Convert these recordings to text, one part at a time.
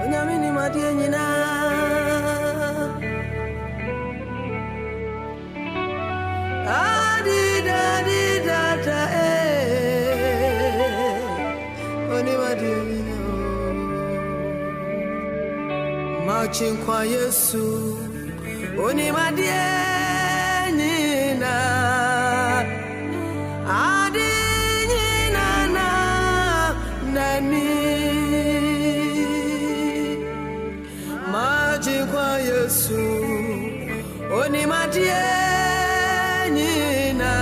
Onyamini madie nyina Adida Oni madie nyina Marching kwa Yesu Oni madie nyina Adi nyina na nani Kwa Yesu Oni madie nyina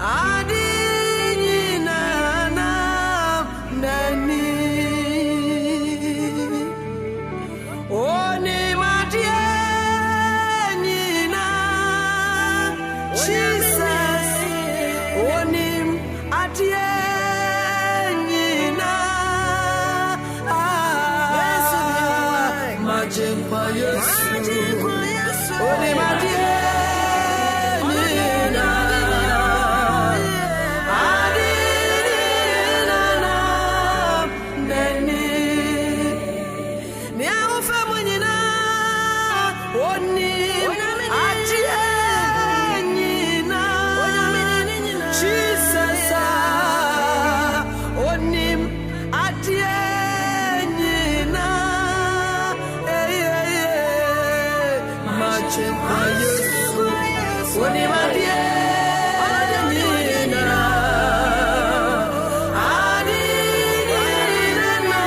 Adi nyina na nani Oni madie nyina Jesus Oni adie Kwa Yesu, Oni madie nyina, Adi nyina na nani, ni aufa nyina, Oni adie nyina, Jesus, Oni adie Oni madie nyina Adi nyina na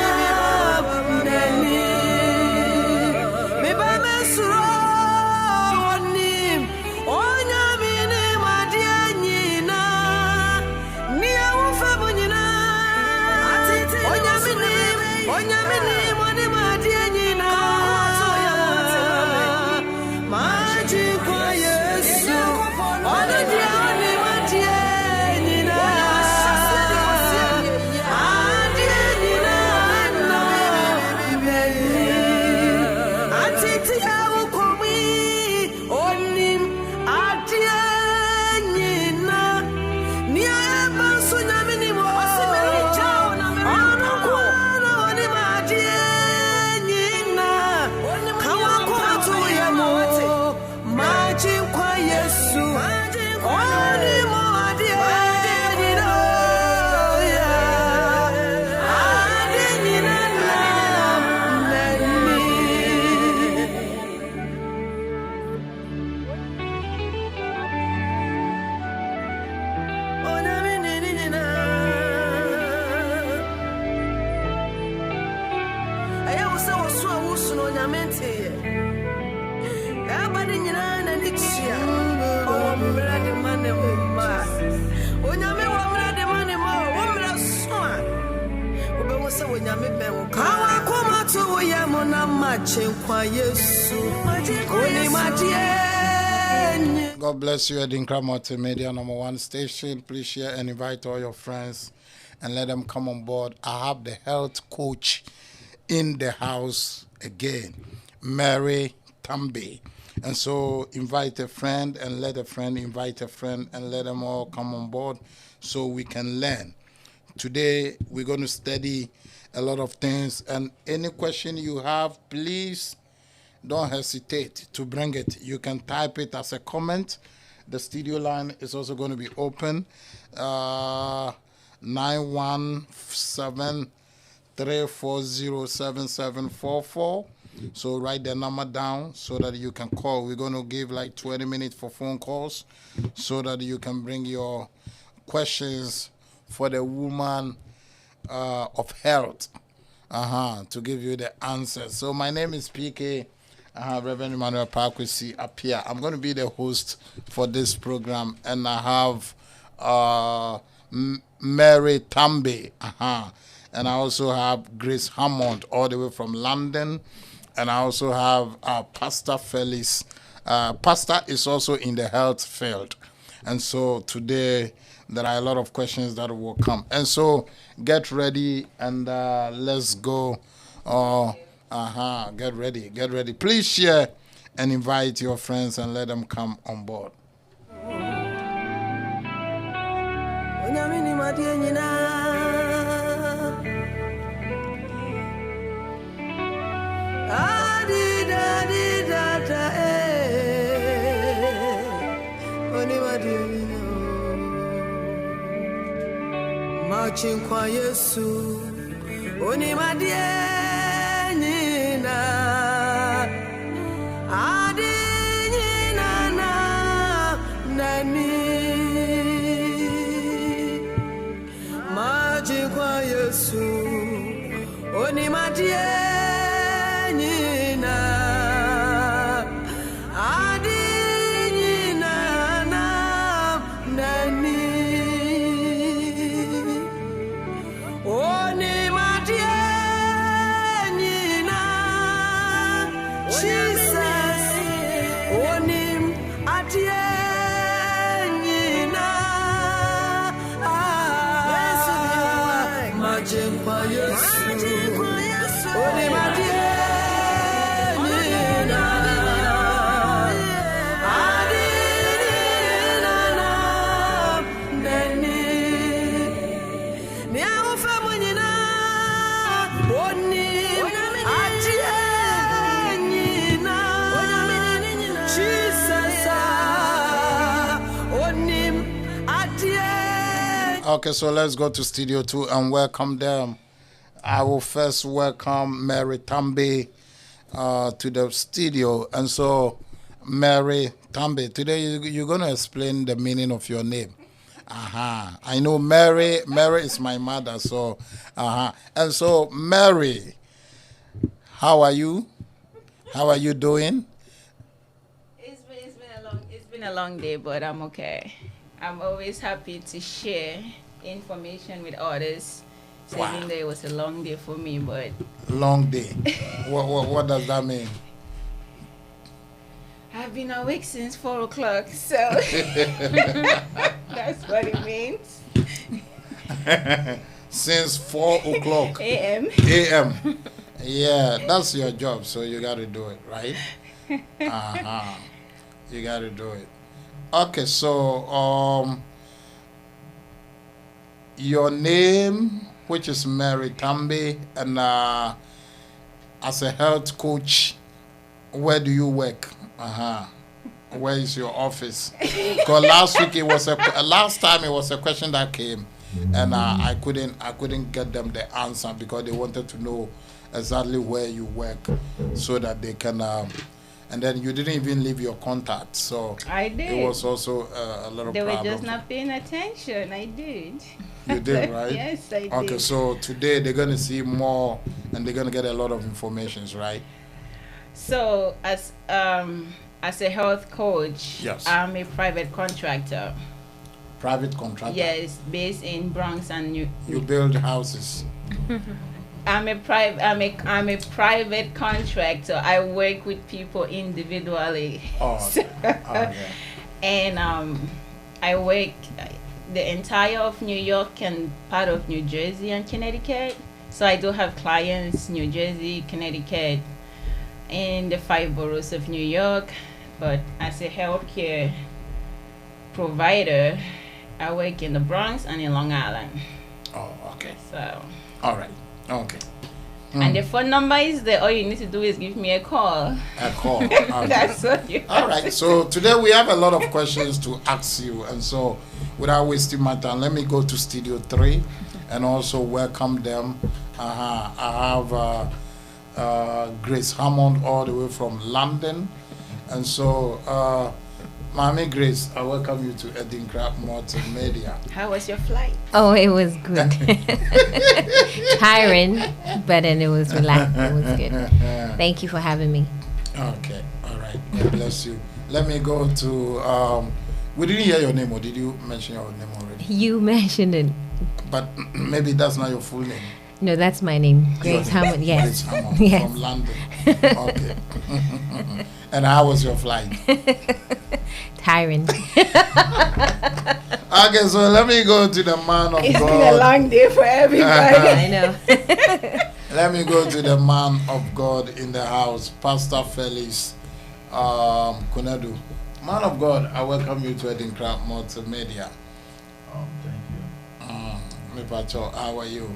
nani Me ba mesuro Oni Onyamini madie nyina Ni awufa nyina Onyamini moni madie nyina Maji kwa Yesu God bless you, ADINKRA Multimedia #1 station. Please share and invite all your friends and let them come on board. I have the health coach in the house again, Mary Tambi. And so invite a friend and let a friend invite a friend and let them all come on board so we can learn. Today we're going to study a lot of things, and any question you have, please don't hesitate to bring it. You can type it as a comment. The studio line is also going to be open. 917-340-7744. So write the number down so that you can call. We're going to give like 20 minutes for phone calls so that you can bring your questions for the woman of health to give you the answers. So my name is PK. Reverend Emmanuel Parkwesi up here. I'm going to be the host for this program, and I have Mary Tambi, and I also have Grace Hammond all the way from London, and I also have Pastor Felix. Pastor is also in the health field, and so today there are a lot of questions that will come, and so get ready and let's go. Get ready. Please share and invite your friends and let them come on board. marching kwa Yesu oni madie nina adi nina na nani marching kwa Yesu oni madie nina adi nina na nani oni madie nina Jesus oni adie nina marching kwa Yesu oni madie nina adi nina na nani ni awofa monyina oni adie nina Jesus oni adie. Okay, so let's go to Studio 2 and welcome them. I will first welcome Mary Tambe to the studio. And so, Mary Tambe, today you're going to explain the meaning of your name. I know Mary is my mother, so, And so, Mary, how are you? How are you doing? It's been a long day, but I'm okay. I'm always happy to share information with others. So Wow. even though it was a long day for me, but Long day. What does that mean? I've been awake since 4 o'clock, so that's what it means. Since 4 o'clock AM. a.m. Yeah, that's your job, so you got to do it, right? You got to do it. Okay, so your name, which is Mary Tambe, and as a health coach, where do you work? Where is your office? Because last time it was a question that came, and I couldn't get them the answer because they wanted to know exactly where you work so that they can. And then you didn't even leave your contact, so I did. it was also a little They problem. were just not paying attention. I did. You did, right? Yes, I did. Okay, so today they're going to see more and they're going to get a lot of information, right? So as a health coach, Yes. I'm a private contractor. Private contractor. Yes, based in Bronx and New. You build houses. I'm a private contractor. I work with people individually. Oh, So- yeah. And I work the entire of New York and part of New Jersey and Connecticut. So I do have clients New Jersey, Connecticut, and the 5 boroughs of New York. But as a healthcare provider, I work in the Bronx and in Long Island. Oh, okay. So. All right. Okay. And the phone number is there. All you need to do is give me a call. A call. Okay. That's what you All right. So today we have a lot of questions to ask you, and so without wasting my time, let me go to Studio 3 and also welcome them. I have Grace Hammond all the way from London, and so Mommy Grace, I welcome you to ADINKRA Multimedia. How was your flight? Oh, it was good. Tiring, but then it was relaxed. It was good. Thank you for having me. Okay. All right. God bless you. Let me go to. We didn't hear your name, or did you mention your name already? You mentioned it. But maybe that's not your full name. No, that's my name. Grace Hammond, yes. Grace Hammond Yes. from London. Okay. And how was your flight? Tiring. Okay, so let me go to the man of It's God. been a long day for everybody. I know. Let me go to the man of God in the house, Pastor Felix Kunadu. Man of God, I welcome you to ADINKRA Multimedia. Thank you. Pacho, how are you?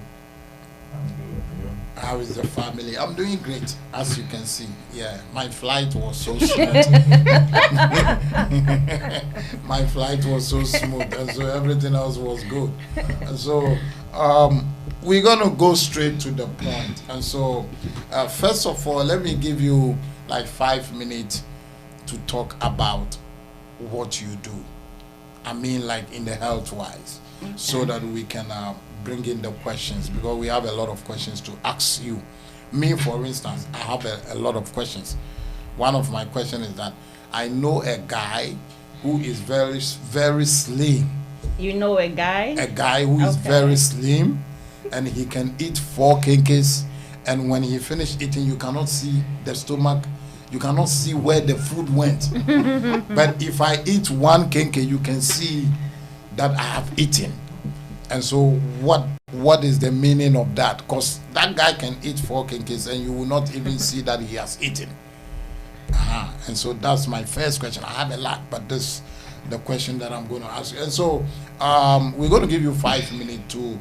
I'm good. You? How is the family? I'm doing great, as you can see. Yeah, my flight was so smooth. My flight was so smooth, and so everything else was good. And so, We're gonna go straight to the point, and so first of all, let me give you like 5 minutes to talk about what you do. I mean, like in the health wise, so that we can bring in the questions, because we have a lot of questions to ask you. Me, for instance, I have a lot of questions. One of my questions is that I know a guy who is very, very slim. You know a guy? A guy who is very slim, and he can eat 4 kenkes, and when he finished eating, you cannot see the stomach, you cannot see where the food went. But if I eat 1 kenke, you can see that I have eaten. And so what is the meaning of that? Because that guy can eat 4 kenkes and you will not even see that he has eaten. And so that's my first question. I have a lot, but this the question that I'm going to ask you. And so we're going to give you 5 minutes to,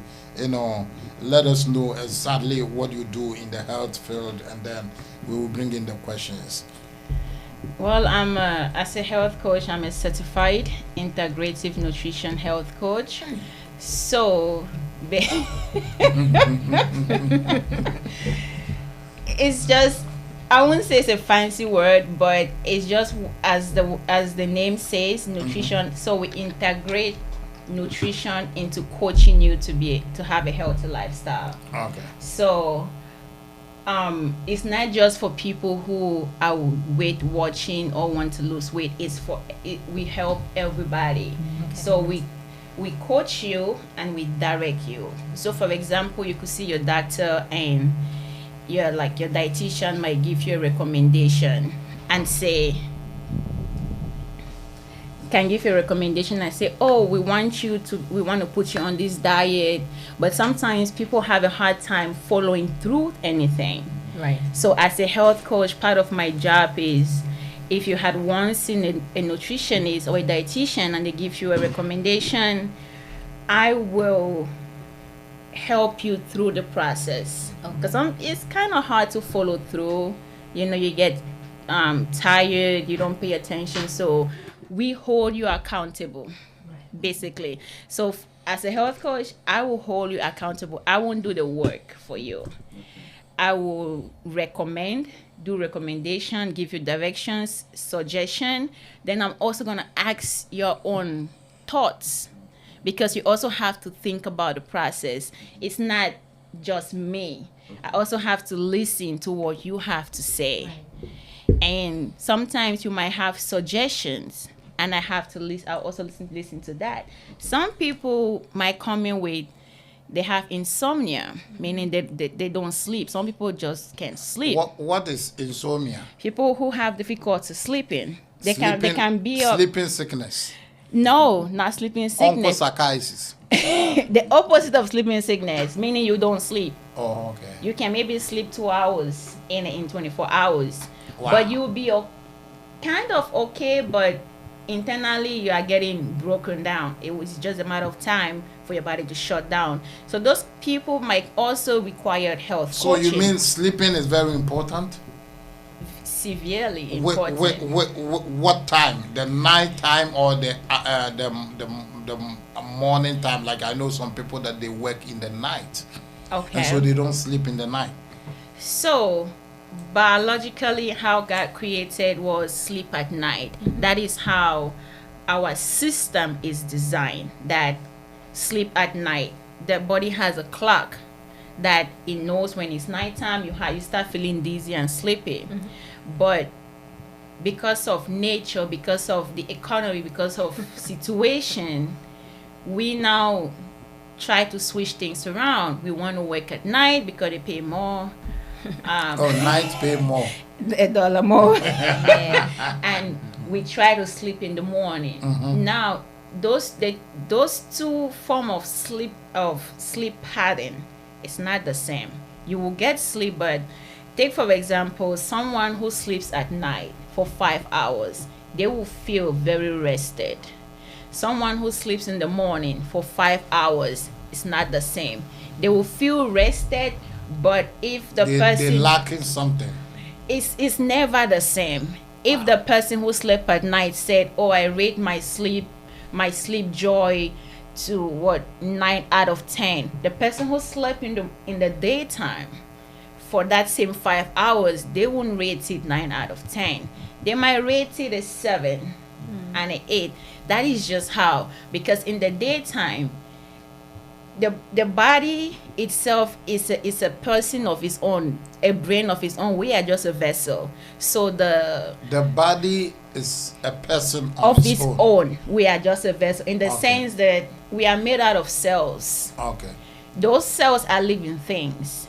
let us know exactly what you do in the health field, and then we will bring in the questions. Well, as a health coach, I'm a certified integrative nutrition health coach. So it's just, I wouldn't say it's a fancy word, but it's just as the name says, nutrition. So we integrate nutrition into coaching you to have a healthy lifestyle. Okay. So it's not just for people who are weight watching or want to lose weight. We help everybody. Okay. So we coach you and we direct you. So for example, you could see your doctor, and your dietitian might give you a recommendation and say, oh, we want to put you on this diet, but sometimes people have a hard time following through anything. Right. So as a health coach, part of my job is, if you had once seen a nutritionist or a dietitian and they give you a recommendation, I will help you through the process. Because it's kind of hard to follow through. You get tired, you don't pay attention. So we hold you accountable, basically. So as a health coach, I will hold you accountable. I won't do the work for you. I will do recommendation, give you directions, suggestion. Then I'm also going to ask your own thoughts, because you also have to think about the process. It's not just me. I also have to listen to what you have to say. And sometimes you might have suggestions, and I have to listen. I also listen to that. Some people might come in with, they have insomnia, meaning they don't sleep. Some people just can't sleep. What is insomnia? People who have difficulty sleeping. They can be sleeping sickness. No, not sleeping sickness. Onchocerciasis. The opposite of sleeping sickness, meaning you don't sleep. Oh, okay. You can maybe sleep 2 hours in 24 hours. Wow. But you'll be kind of okay, but internally you are getting broken down. It was just a matter of time for your body to shut down. So those people might also require health coaching. So you mean sleeping is very important? Severely important. What time? The night time or the morning time? Like I know some people that they work in the night. Okay. And so they don't sleep in the night. So biologically, how God created was sleep at night. That is how our system is designed, that sleep at night. The body has a clock that it knows when it's nighttime. You start feeling dizzy and sleepy. But because of nature, because of the economy, because of situation, we now try to switch things around. We want to work at night because they pay more. Night pay more. $1 more. Yeah. And we try to sleep in the morning. Now, those two form of sleep pattern, it's not the same. You will get sleep, but take for example someone who sleeps at night for 5 hours, they will feel very rested. Someone who sleeps in the morning for 5 hours, it's not the same. They will feel rested, but if the person they're lacking something, it's never the same. If the person who slept at night said, oh, I rate my sleep joy to what 9 out of 10. The person who slept in the daytime for that same 5 hours, they won't rate it 9 out of 10. They might rate it a 7 and an 8. That is just how, because in the daytime, the body itself is a person of its own, a brain of its own. We are just a vessel. So the body is a person of its own. We are just a vessel in the Okay. sense that we are made out of cells. Okay. Those cells are living things.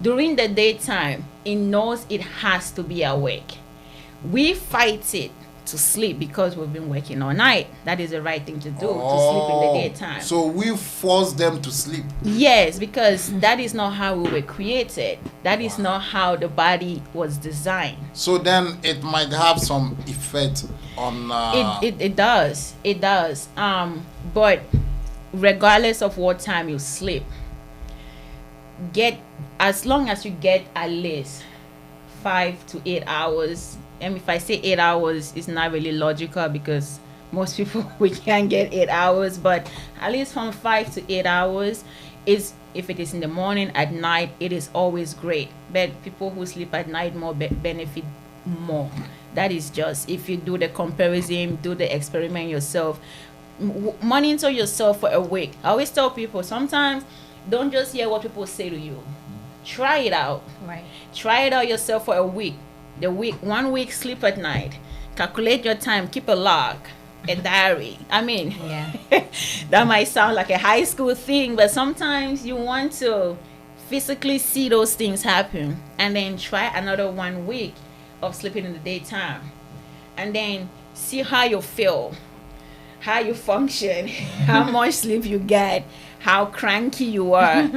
During the daytime, it knows it has to be awake. We fight it to sleep because we've been working all night. That is the right thing to do, to sleep in the daytime. So we force them to sleep. Yes, because that is not how we were created. That is not how the body was designed. So then it might have some effect on. It does. But regardless of what time you sleep, as long as you get at least 5 to 8 hours. And if I say 8 hours, it's not really logical because most people we can't get 8 hours, but at least from 5 to 8 hours is, if it is in the morning, at night, it is always great. But people who sleep at night more benefit more. That is just, if you do the comparison, do the experiment yourself, monitor yourself for a week. I always tell people, sometimes don't just hear what people say to you. Try it out. Right. Try it out yourself for a week. 1 week, sleep at night. Calculate your time. Keep a log, a diary. I mean, Yeah. that might sound like a high school thing, but sometimes you want to physically see those things happen, and then try another 1 week of sleeping in the daytime, and then see how you feel, how you function, how much sleep you get, how cranky you are.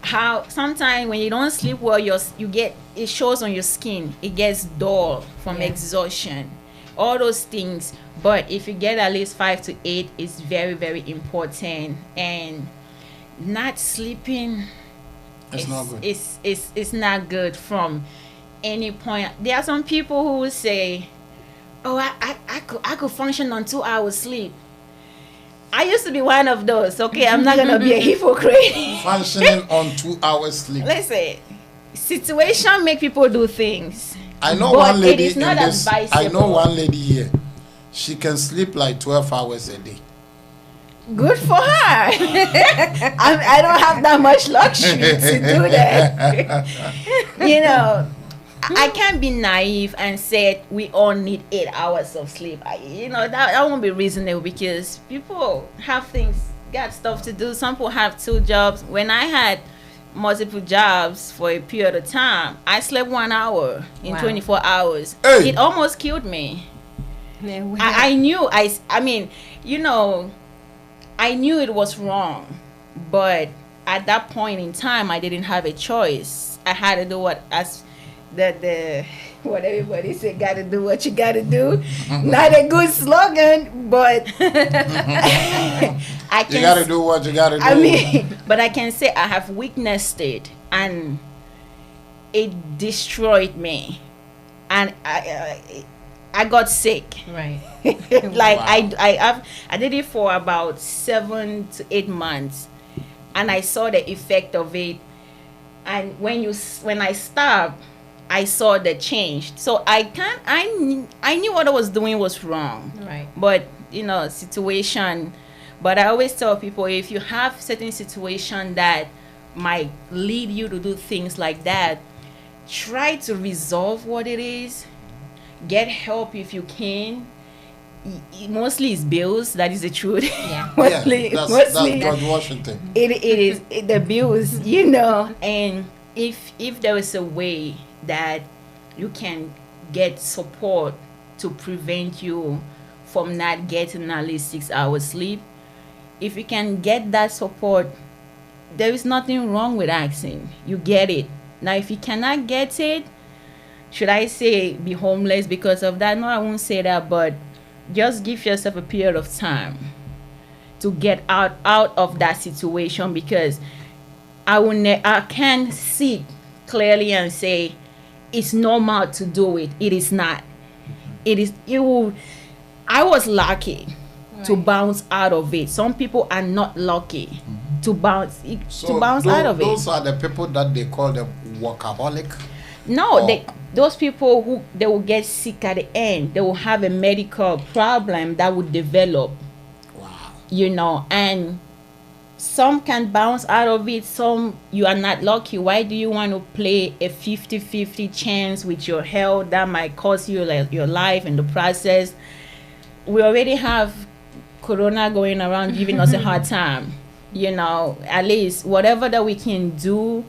How sometimes when you don't sleep well, it shows on your skin. It gets dull from exhaustion, all those things. But if you get at least 5 to 8, it's very, very important. And not sleeping, It's not good. It's not good from any point. There are some people who will say, "Oh, I could function on 2 hours sleep." I used to be one of those. Okay, I'm not gonna be a hypocrite. Functioning on 2 hours sleep. Listen, situation make people do things. I know but one lady it is not in this. advisable. I know one lady here. She can sleep like 12 hours a day. Good for her. I don't have that much luxury to do that. You know, I can't be naive and say we all need 8 hours of sleep. That won't be reasonable because people have got stuff to do. Some people have 2 jobs. When I had multiple jobs for a period of time, I slept 1 hour in 24 hours. Hey. It almost killed me. I knew, I knew it was wrong, but at that point in time, I didn't have a choice. I had to do what everybody say, gotta do what you gotta do. Not a good slogan, but You gotta do what you gotta do. But I can say I have witnessed it, and it destroyed me, and I got sick. Right. Like Wow. I did it for about 7 to 8 months, and I saw the effect of it. And when I stopped, I saw the change. So I knew what I was doing was wrong. Right. But situation. But I always tell people, if you have certain situation that might lead you to do things like that, try to resolve what it is. Get help if you can. Mostly it's bills. That is the truth. Yeah. mostly, That's George Washington. it is the bills, and if there is a way that you can get support to prevent you from not getting at least 6 hours sleep, if you can get that support, there is nothing wrong with asking. You get it. Now if you cannot get it, should I say be homeless because of that? No, I won't say that, but just give yourself a period of time to get out of that situation, because I can see clearly and say it's normal to do it. It is not. I was lucky to Right. bounce out of it. Some people are not lucky to bounce So out of it. those are the people that they call the workaholic. No, Oh. those people who they will get sick at the end. They will have a medical problem that would develop. Wow. And some can bounce out of it, some you are not lucky. Why do you want to play a 50-50 chance with your health that might cost you your life in the process? We already have corona going around giving us a hard time. At least whatever that we can do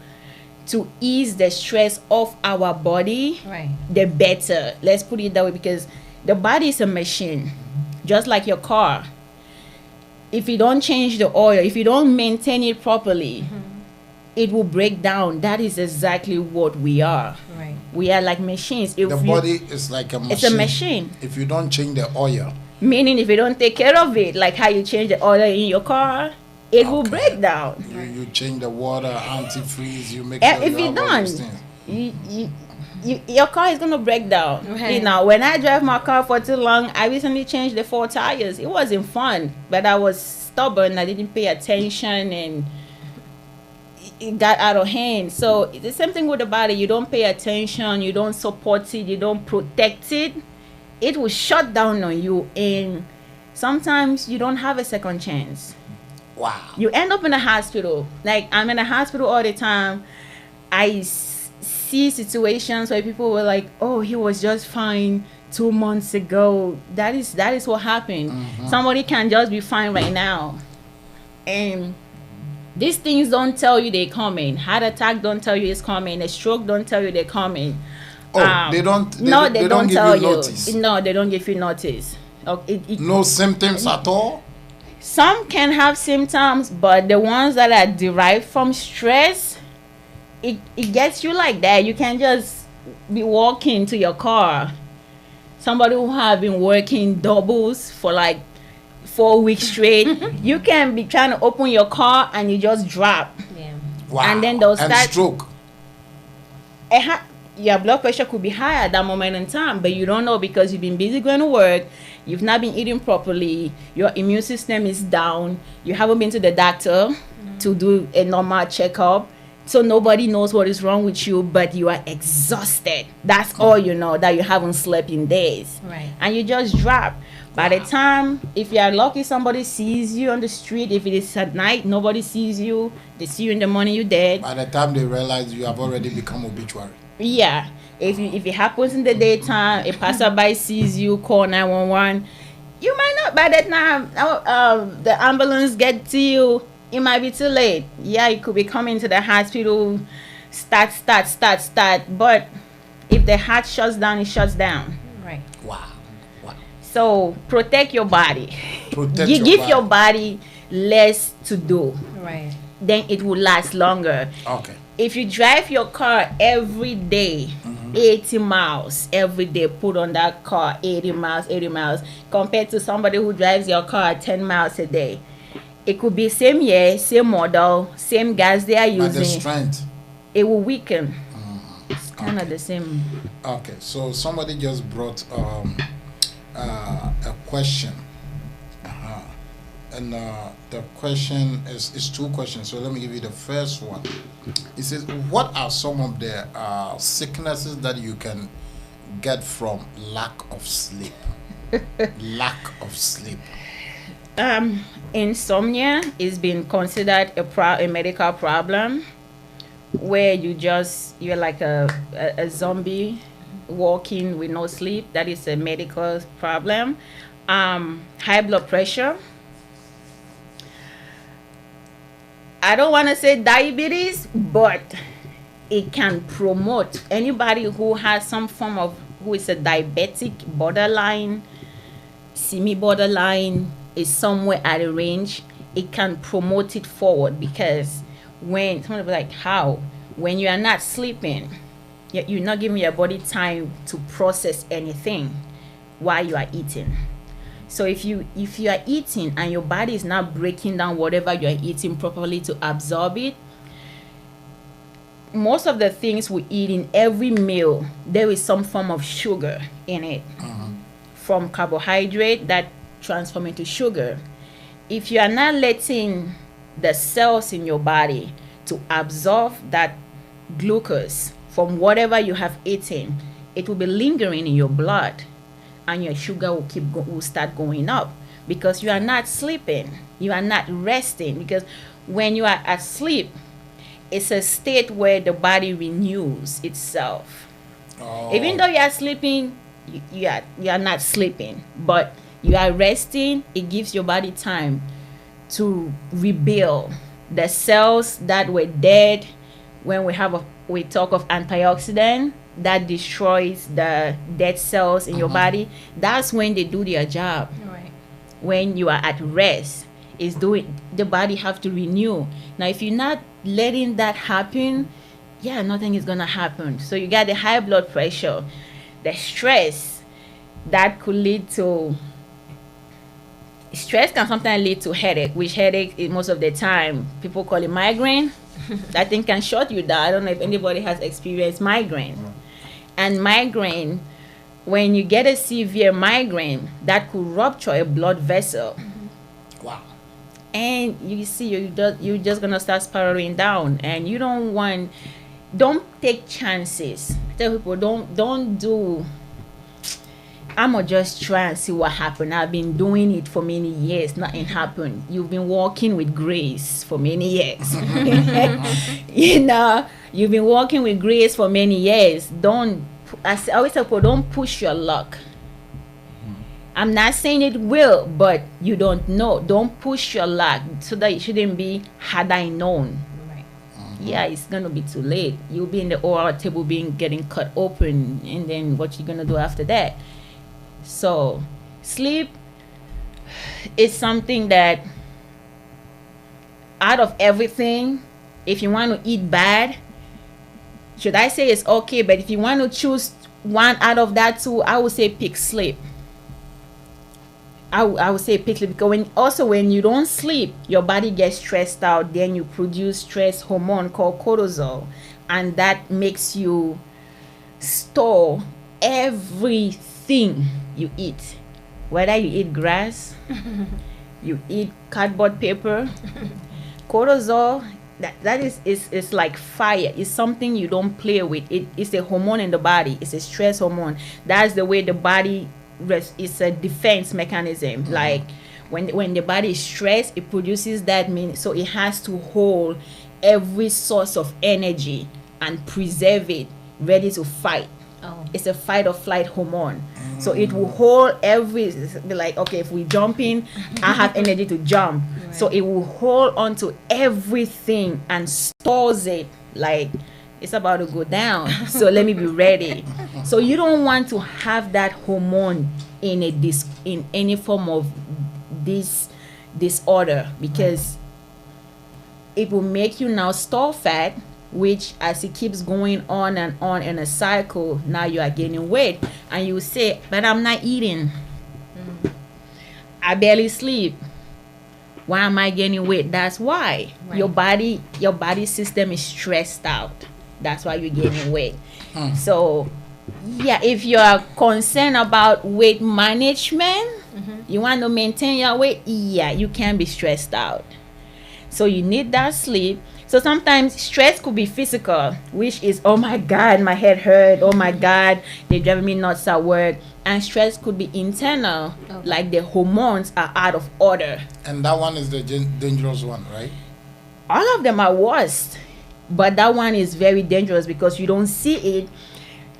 to ease the stress off our body, Right. the better. Let's put it that way, because the body is a machine, just like your car. If you don't change the oil, if you don't maintain it properly, it will break down. That is exactly what we are. Right. We are like machines. The body is like a machine. It's a machine. If you don't change the oil, Meaning, if you don't take care of it, like how you change the oil in your car, it will Okay. break down. you change the water, antifreeze, you make And sure if you you have all don't, those things. your car is gonna break down. Right. When I drive my car for too long, I recently changed the 4 tires. It wasn't fun, but I was stubborn. I didn't pay attention, and it got out of hand. So it's the same thing with the body. You don't pay attention, you don't support it, you don't protect it, it will shut down on you, and sometimes you don't have a second chance. Wow. You end up in a hospital. Like, I'm in a hospital all the time. I see situations where people were like, oh, he was just fine 2 months ago. That is what happened. Somebody can just be fine right now, and these things don't tell you they're coming. Heart attack don't tell you it's coming. A stroke don't tell you they're coming. Oh, they don't. No, they don't tell give you you. notice. No, they don't give you notice. No symptoms at all. Some can have symptoms, but the ones that are derived from stress, it gets you like that. You can just be walking to your car. Somebody who have been working doubles for like 4 weeks straight, you can be trying to open your car and you just drop. Yeah. Wow. And then they'll start- stroke. Your blood pressure could be high at that moment in time, but you don't know because you've been busy going to work, you've not been eating properly, your immune system is down, you haven't been to the doctor to do a normal checkup, so nobody knows what is wrong with you, but you are exhausted. That's all you know, that you haven't slept in days. Right. And you just drop. By the time, if you are lucky, somebody sees you on the street. If it is at night, nobody sees you. They see you in the morning, you're dead. By the time they realize you have already become obituary. Yeah, if it happens in the daytime, a passerby sees you, call 911. You might not. By the time the ambulance get to you, it might be too late. Yeah, you could be coming to the hospital, start. But if the heart shuts down, it shuts down. Right. Wow. Wow. So protect your body. Protect Give your body less to do. Right. Then it will last longer. Okay. If you drive your car every day, 80 miles every day, put on that car 80 miles, compared to somebody who drives your car 10 miles a day. It could be same year, same model, same gas they are But the using. strength. It will weaken. It's kind of the same. Okay. So somebody just brought a question. And the question is 2 questions. So let me give you the first one. It says, what are some of the sicknesses that you can get from lack of sleep? Lack of sleep. Insomnia is being considered a medical problem, where you're like a zombie walking with no sleep. That is a medical problem. High blood pressure. I don't want to say diabetes, but it can promote anybody who has some form of, who is a diabetic, borderline, semi-borderline, is somewhere at a range. It can promote it forward, because when somebody be like, how? When you are not sleeping, you're not giving your body time to process anything while you are eating. So if you are eating and your body is not breaking down whatever you are eating properly to absorb it, most of the things we eat in every meal, there is some form of sugar in it. From carbohydrate that transform into sugar. If you are not letting the cells in your body to absorb that glucose from whatever you have eaten, it will be lingering in your blood, and your sugar will start going up because you are not sleeping, you are not resting. Because when you are asleep, it's a state where the body renews itself. Even though you are sleeping, you are not sleeping, but you are resting. It gives your body time to rebuild the cells that were dead. When we talk of antioxidant that destroys the dead cells in your body, that's when they do their job. Right. When you are at rest, the body have to renew. Now if you're not letting that happen, nothing is gonna happen. So you got the high blood pressure, the stress that could lead to stress can sometimes lead to headache, which headache is most of the time people call it migraine. That thing can shut you down. I don't know if anybody has experienced migraine. And migraine, when you get a severe migraine, that could rupture a blood vessel. Wow. And you see, you're just gonna start spiraling down, and you don't take chances. I tell people, don't do. I'ma just try and see what happened. I've been doing it for many years. Nothing happened. You've been walking with grace for many years. You've been walking with grace for many years. I always tell people, don't push your luck. I'm not saying it will, but you don't know. Don't push your luck, so that it shouldn't be had I known. Right. Yeah, it's gonna be too late. You'll be in the OR table getting cut open, and then what you gonna do after that? So sleep is something that, out of everything, if you want to eat bad, should I say it's okay, but if you want to choose one out of that two, I would say pick sleep. I would say pick sleep, because when you don't sleep, your body gets stressed out. Then you produce stress hormone called cortisol, and that makes you store everything you eat. Whether you eat grass, you eat cardboard paper, cortisol, that is like fire. It's something you don't play with. It's a hormone in the body. It's a stress hormone. That's the way the body it's a defense mechanism. Like when the body is stressed, it produces that so it has to hold every source of energy and preserve it, ready to fight. It's a fight or flight hormone. So it will hold be like, okay, if we jump in, I have energy to jump. Right. So it will hold on to everything and stores it like it's about to go down. So let me be ready. So you don't want to have that hormone in any form of this disorder, because it will make you now store fat, which as it keeps going on and on in a cycle, now you are gaining weight, and you say, but I'm not eating. I barely sleep. Why am I gaining weight? That's why. Right. Your body system is stressed out. That's why you're gaining weight. So if you are concerned about weight management, you want to maintain your weight, you can't be stressed out. So you need that sleep. So sometimes stress could be physical, which is, oh my God, my head hurt. Oh my God, they're driving me nuts at work. And stress could be internal, like the hormones are out of order. And that one is the dangerous one, right? All of them are worst, but that one is very dangerous because you don't see it.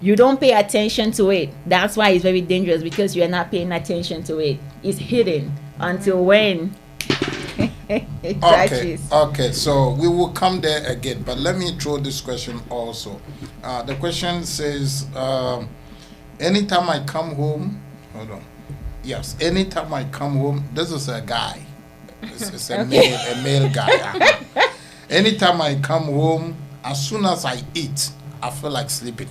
You don't pay attention to it. That's why it's very dangerous, because you are not paying attention to it. It's hidden until when it touches. Okay, so we will come there again, but let me throw this question also. The question says, anytime I come home, anytime I come home, this is a guy. It's a male guy. Anytime I come home, as soon as I eat, I feel like sleeping.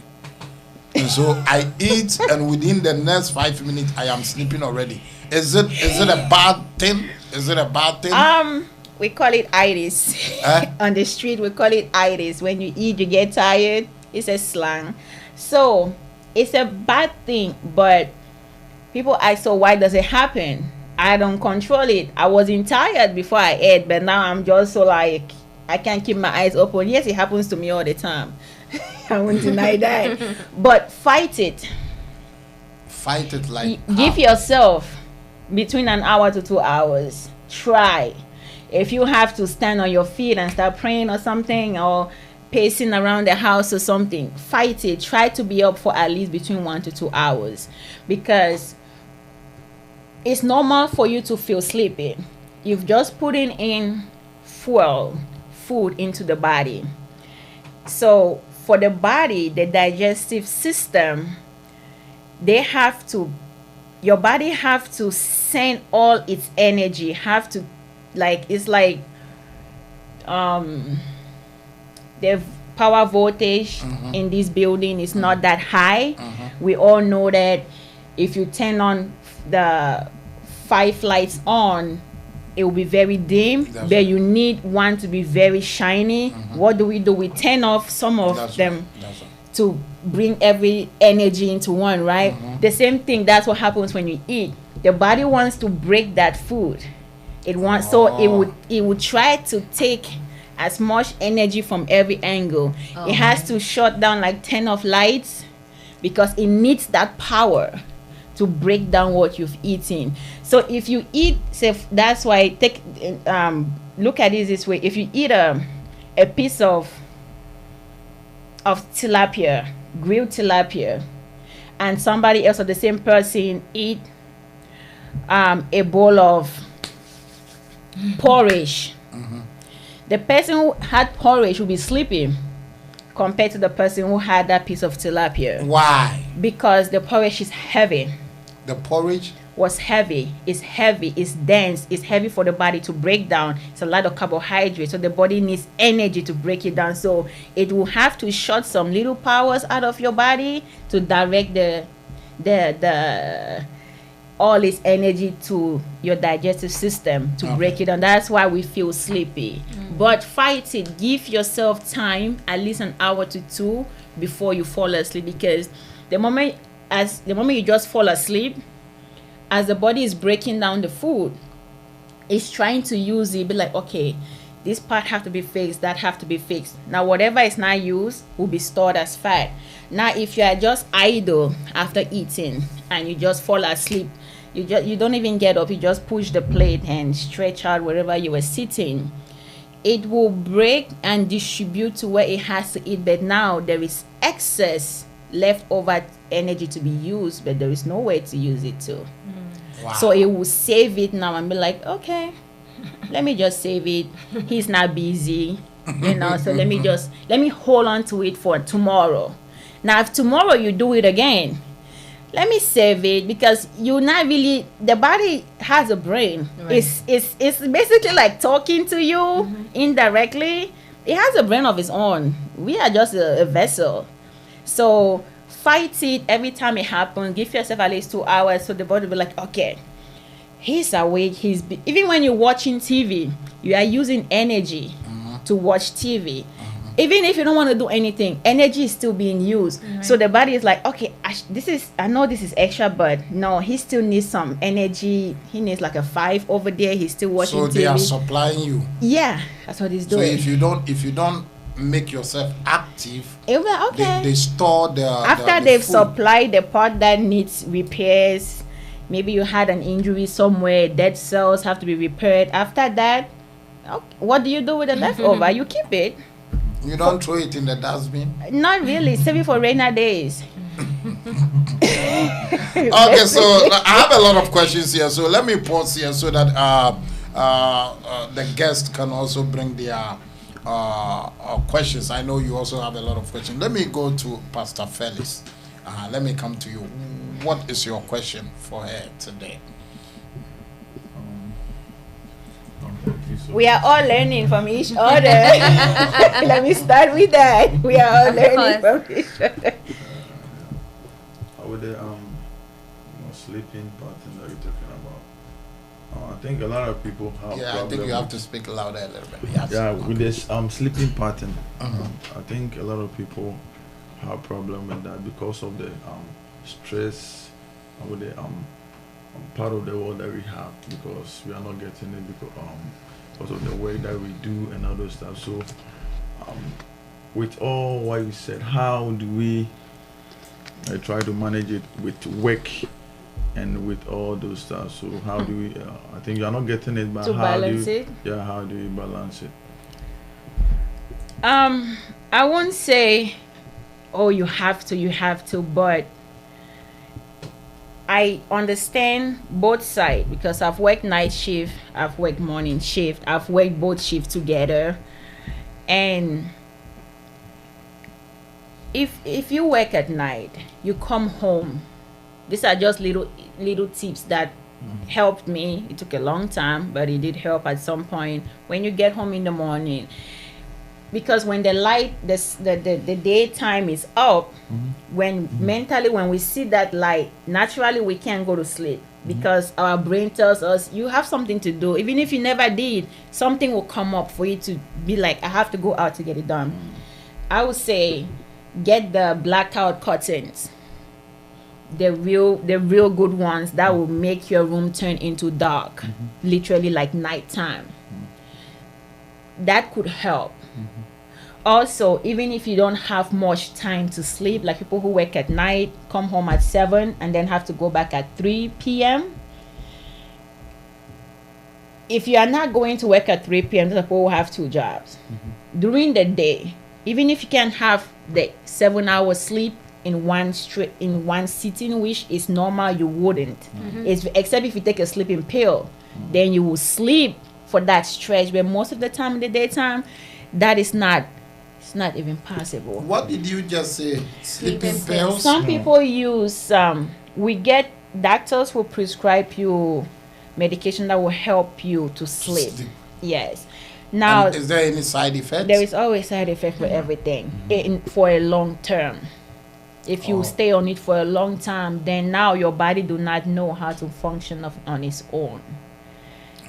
And so I eat, and within the next 5 minutes, I am sleeping already. Is it a bad thing? Is it a bad thing? We call it itis. On the street, we call it itis. When you eat, you get tired. It's a slang. So it's a bad thing, but people ask, so why does it happen? I don't control it. I wasn't tired before I ate, but now I'm just so like I can't keep my eyes open. Yes, it happens to me all the time. I won't deny that. But fight it. Fight it like Give how? yourself between an hour to 2 hours. Try. If you have to stand on your feet and start praying or something, or pacing around the house or something, fight it. Try to be up for at least between 1 to 2 hours, because it's normal for you to feel sleepy. You've just putting in food into the body. So for the body, the digestive system, your body have to send all its energy, have to, like, it's like the power voltage in this building is not that high. We all know that if you turn on the 5 lights on, it will be very dim. That's but right. you need one to be very shiny. What do? We turn off some of That's them right. That's right. to bring every energy into one, right? The same thing, that's what happens when you eat. The body wants to break that food. It wants, so it would try to take as much energy from every angle. It has to shut down like 10 of lights, because it needs that power to break down what you've eaten. So if you eat, say, that's why look at it this way. If you eat a piece of tilapia, grilled tilapia, and somebody else or the same person eat a bowl of porridge, the person who had porridge will be sleeping compared to the person who had that piece of tilapia, Why? because the porridge is heavy. The porridge? Was heavy, it's dense, it's heavy for the body to break down. It's a lot of carbohydrates, so the body needs energy to break it down. So it will have to shut some little powers out of your body to direct the all its energy to your digestive system to break it down. That's why we feel sleepy. But fight it. Give yourself time, at least an hour to 2 before you fall asleep, because the moment you just fall asleep, as the body is breaking down the food, it's trying to use it, be like, okay, this part have to be fixed, that have to be fixed. Now whatever is not used will be stored as fat. Now if you are just idle after eating and you just fall asleep, you don't even get up, you just push the plate and stretch out wherever you were sitting, it will break and distribute to where it has to eat. But now there is excess leftover energy to be used, but there is no way to use it to. Wow. So it will save it now and be like, okay, let me just save it. He's not busy, so let me hold on to it for tomorrow. Now if tomorrow you do it again, let me save it, because you're not really, the body has a brain. Right. It's basically like talking to you indirectly. It has a brain of its own. We are just a vessel. So fight it every time it happens. Give yourself at least 2 hours, so the body will be like, okay, he's awake. Even when you're watching TV, you are using energy to watch TV. Even if you don't want to do anything, energy is still being used. So the body is like, okay, I know this is extra, but no, he still needs some energy. He needs like a 5 over there. He's still watching TV. So they are supplying you. Yeah, that's what he's So doing. if you don't make yourself active, It'll be like, okay. they store After the they've food. supplied the part that needs repairs, maybe you had an injury somewhere, dead cells have to be repaired. After that, okay, what do you do with the leftover? You keep it. You don't throw it in the dustbin. Not really. Save it for rainy days. Okay, so I have a lot of questions here. So let me pause here so that the guests can also bring their questions. I know you also have a lot of questions. Let me go to Pastor Felix. Let me come to you. What is your question for her today? We are all learning from each other. Let me start with that. We are all learning from each other. With the sleeping pattern that you're talking about, I think a lot of people have. Yeah, I think you have to speak louder a little bit. Yes. Yeah, with this sleeping pattern, Mhm. I think a lot of people have problem with that because of the stress, with the part of the world that we have, because we are not getting it because of the work that we do and other stuff. So with all what you said, how do we try to manage it with work and with all those stuff? So how do we I think you are not getting it, but To how balance do you, it? yeah, how do you balance it? I won't say, oh, you have to, but I understand both sides because I've worked night shift, I've worked morning shift, I've worked both shifts together. And if you work at night, you come home. These are just little tips that helped me. It took a long time, but it did help at some point. When you get home in the morning, because when the light, the daytime is up, when mentally, when we see that light, naturally we can't go to sleep because our brain tells us you have something to do. Even if you never did, something will come up for you to be like, I have to go out to get it done. I would say get the blackout curtains, the real good ones that will make your room turn into dark, literally like nighttime. That could help. Also, even if you don't have much time to sleep, like people who work at night, come home at 7 and then have to go back at 3 p.m. If you are not going to work at 3 p.m., those people who have 2 jobs. During the day, even if you can have the 7 hours sleep in one sitting, which is normal, you wouldn't. It's, except if you take a sleeping pill, then you will sleep for that stretch. But most of the time in the daytime, that is not. It's not even possible. What did you just say? Sleeping pills? Some people use. We get doctors will prescribe you medication that will help you to sleep. Yes. Now, And is there any side effects? there is always side effect for everything for a long term. If you stay on it for a long time, then now your body do not know how to function on its own.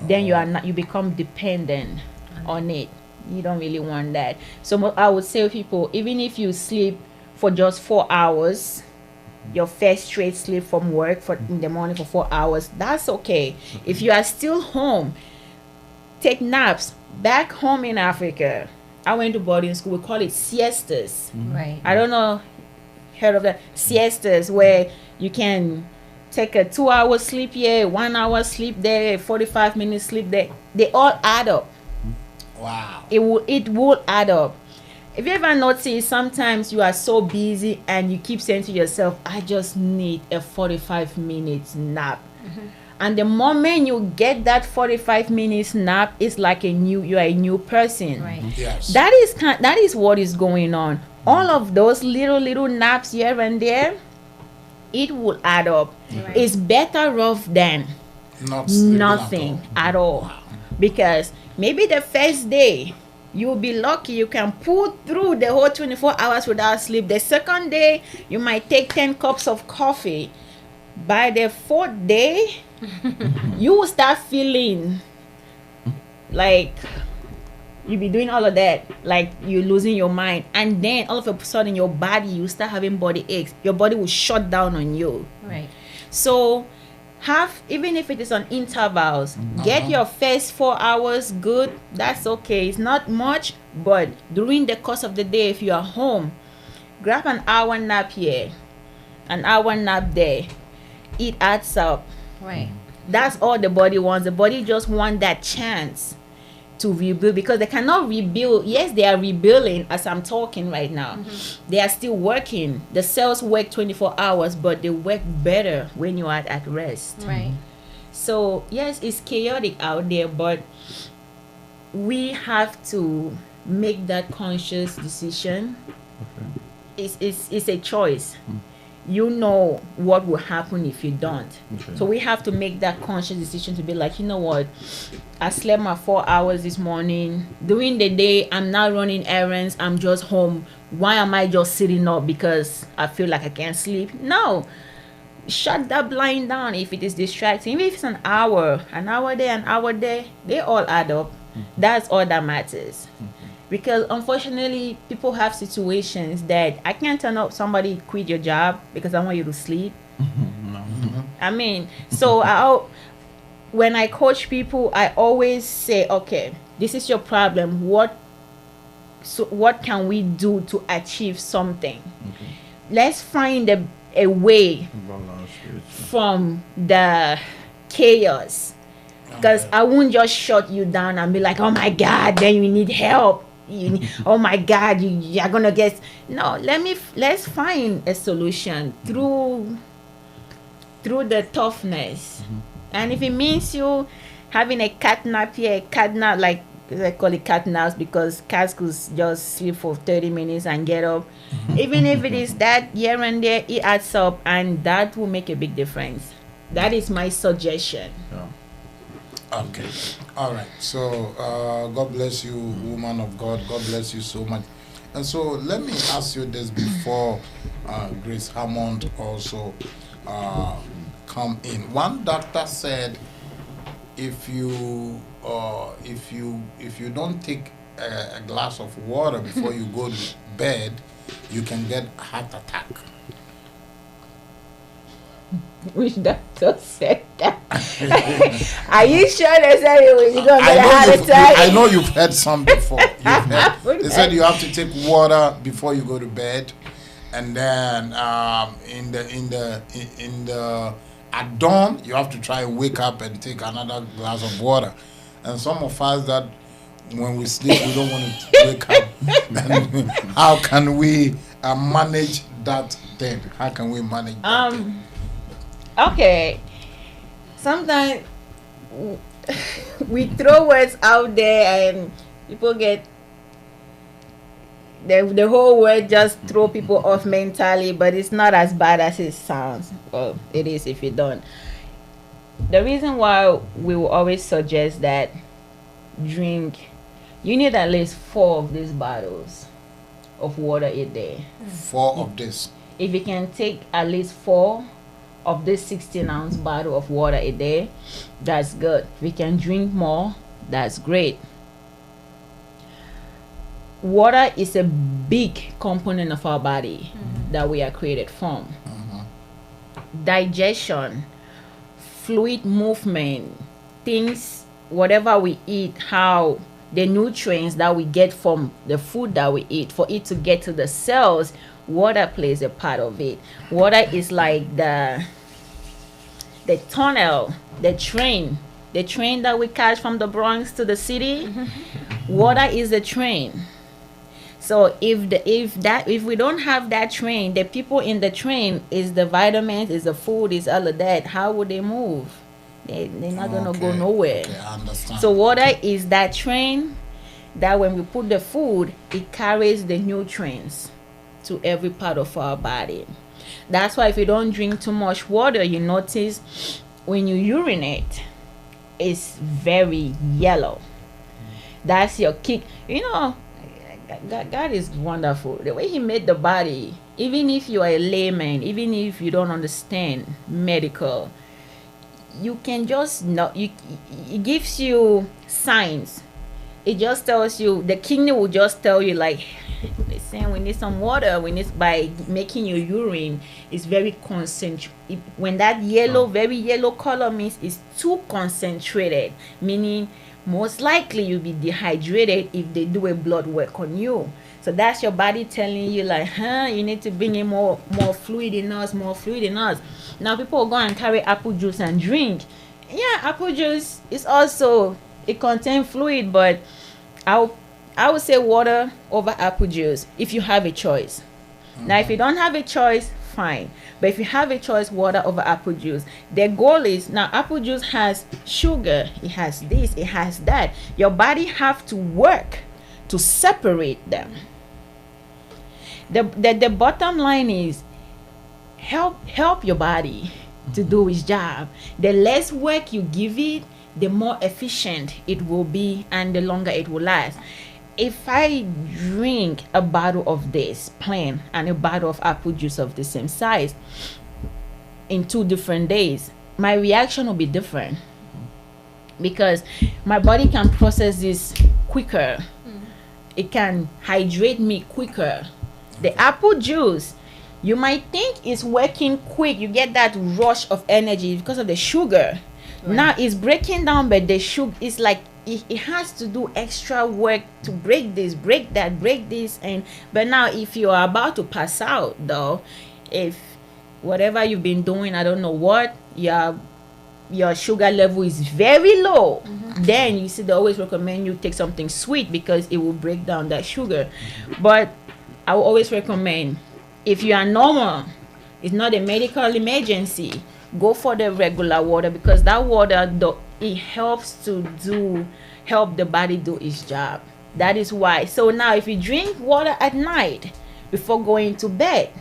Then you become dependent on it. You don't really want that. So I would say to people, even if you sleep for just 4 hours, your first straight sleep from work in the morning for 4 hours, that's okay. If you are still home, take naps. Back home in Africa, I went to boarding school. We call it siestas. Right. I don't know, heard of that? Siestas, where you can take a 2-hour sleep here, 1 hour sleep there, 45-minute sleep there. They all add up. Wow. It will add up. If you ever notice, sometimes you are so busy and you keep saying to yourself, I just need a 45-minute nap. And the moment you get that 45 minutes nap, it's like you are a new person. Right. Yes. That is what is going on. All of those little naps here and there, it will add up. Right. It's better off than Not sleeping nothing at all. at all. Because maybe the first day you'll be lucky you can pull through the whole 24 hours without sleep. The second day you might take 10 cups of coffee. By the 4th day you will start feeling like you'll be doing all of that, like you're losing your mind, and then all of a sudden your body, you start having body aches. Your body will shut down on you. Right. So even if it is on intervals, get your first 4 hours good. That's okay. It's not much, but during the course of the day, if you are home, grab an hour nap here, an hour nap there. It adds up. Right. That's all the body wants. The body just wants that chance to rebuild, because they cannot rebuild. Yes, they are rebuilding as I'm talking right now. They are still working. The cells work 24 hours, but they work better when you are at rest. Right. So yes, it's chaotic out there, but we have to make that conscious decision. It's a choice. You know what will happen if you don't. So we have to make that conscious decision to be like, you know what, I slept my 4 hours this morning. During the day, I'm not running errands. I'm just home. Why am I just sitting up because I feel like I can't sleep? No. Shut that blind down if it is distracting. Even if it's an hour there, they all add up. That's all that matters. Because unfortunately, people have situations that I can't turn up somebody quit your job because I want you to sleep. I mean, so when I coach people, I always say, okay, this is your problem. What can we do to achieve something? Okay. Let's find a way Balance it. from the chaos. Because I won't just shut you down and be like, oh my God, then you need help. Oh my God, you're gonna get. No, let's find a solution through the toughness. And if it means you having a cat nap here, a cat nap, like they call it cat naps because cats could just sleep for 30 minutes and get up. Even if it is that here and there, it adds up, and that will make a big difference. That is my suggestion. Yeah. Okay. All right. So, God bless you, woman of God. God bless you so much. And so, let me ask you this before Grace Hammond also come in. One doctor said, if you don't take a glass of water before you go to bed, you can get a heart attack. Which doctor said that? Are you sure they said you're gonna get a heart attack? I know you've heard some before. They said you have to take water before you go to bed, and then at dawn you have to try and wake up and take another glass of water. And some of us that when we sleep we don't want to wake up. And how can we manage that thing? How can we manage that thing? Okay, sometimes we throw words out there and people get the whole word just throw people off mentally, but it's not as bad as it sounds. Well, it is if you don't. The reason why we will always suggest that you need at least 4 of these bottles of water a day. 4 of this. If you can take at least 4 of this 16-ounce bottle of water a day, that's good. If we can drink more, that's great. Water is a big component of our body that we are created from. Digestion, fluid movement, things, whatever we eat, how the nutrients that we get from the food that we eat, for it to get to the cells, water plays a part of it. Water is like the tunnel, the train that we catch from the Bronx to the city. Water is the train. So if we don't have that train, the people in the train is the vitamins, is the food, is all of that. How would they move? They're not gonna go nowhere. Okay, I understand. So water is that train that when we put the food, it carries the nutrients to every part of our body. That's why if you don't drink too much water, you notice when you urinate, it's very yellow. That's your kick. You know, God is wonderful. The way He made the body, even if you are a layman, even if you don't understand medical, you can just know. It gives you signs. It just tells you, the kidney will just tell you, like, listen, we need some water. By making your urine, it's very concentrated. When that yellow, very yellow color means it's too concentrated, meaning most likely you'll be dehydrated if they do a blood work on you. So that's your body telling you, like, you need to bring in more fluid in us, more fluid in us. Now people go and carry apple juice and drink. Yeah, apple juice is also, it contains fluid, but I would say water over apple juice if you have a choice. Now if you don't have a choice, fine. But if you have a choice, water over apple juice. The goal is, now apple juice has sugar, it has this, it has that. Your body have to work to separate them. The bottom line is help your body to do its job. The less work you give it, the more efficient it will be and the longer it will last. If I drink a bottle of this plain and a bottle of apple juice of the same size in 2 different days, my reaction will be different because my body can process this quicker. It can hydrate me quicker. The apple juice, You might think it's working quick. You get that rush of energy because of the sugar. Right. Now it's breaking down, but the sugar is like it has to do extra work to break this, break that, break this. But now if you are about to pass out, though, if whatever you've been doing, I don't know what, your sugar level is very low, then you see they always recommend you take something sweet because it will break down that sugar. But I will always recommend, if you are normal, it's not a medical emergency, go for the regular water, because that water, it helps help the body do its job. That is why. So now if you drink water at night before going to bed,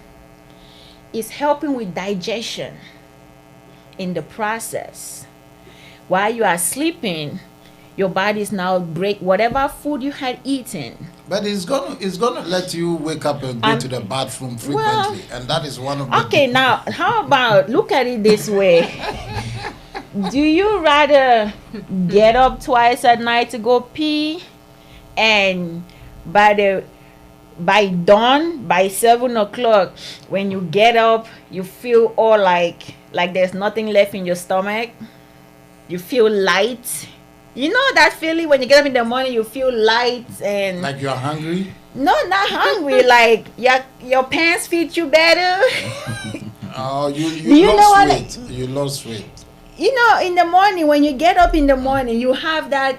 it's helping with digestion in the process. While you are sleeping, your body is now break whatever food you had eaten. But it's gonna let you wake up and go to the bathroom frequently, and that is one of the. Okay, now how about look at it this way? Do you rather get up twice at night to go pee, and by dawn, by 7 o'clock, when you get up, you feel all like there's nothing left in your stomach? You feel light. You know that feeling when you get up in the morning, you feel light and like you're hungry? No, not hungry. Like your pants fit you better. Oh, you lost weight. You lost weight. You know, in the morning, when you get up in the morning, you have that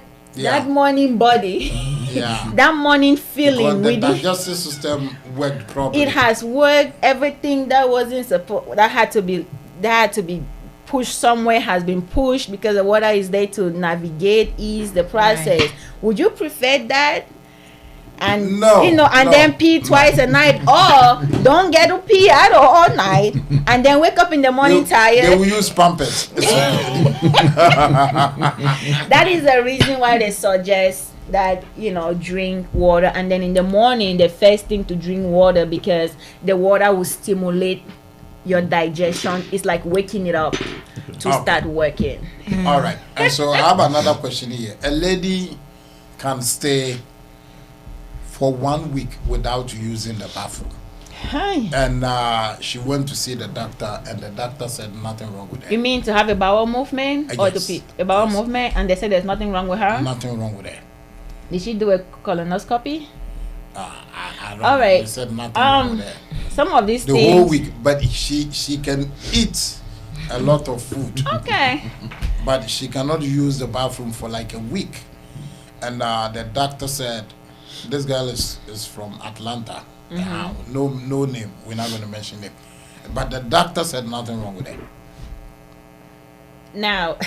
morning body. Yeah. That morning feeling. Because the digestive system worked properly. It has worked. Everything that wasn't supposed, that had to be pushed somewhere has been pushed, because the water is there to navigate, ease the process. Right. Would you prefer that? And then pee twice a night, or don't get to pee at all night and then wake up in the morning tired? They will use Pampers. That is the reason why they suggest that, drink water, and then in the morning the first thing to drink water, because the water will stimulate your digestion. It's like waking it up to start working. All right. And so I have another question here. A lady can stay for 1 week without using the bathroom. Hi. And she went to see the doctor, and the doctor said nothing wrong with her. You mean to have a bowel movement? Or to pee? A bowel movement, and they said there's nothing wrong with her? Nothing wrong with her. Did she do a colonoscopy? I don't know. They said nothing wrong with her. Some of these things. The whole week, but she can eat a lot of food. Okay. But she cannot use the bathroom for like a week. And the doctor said, this girl is from Atlanta. No name. We're not going to mention it. But the doctor said nothing wrong with her. Now,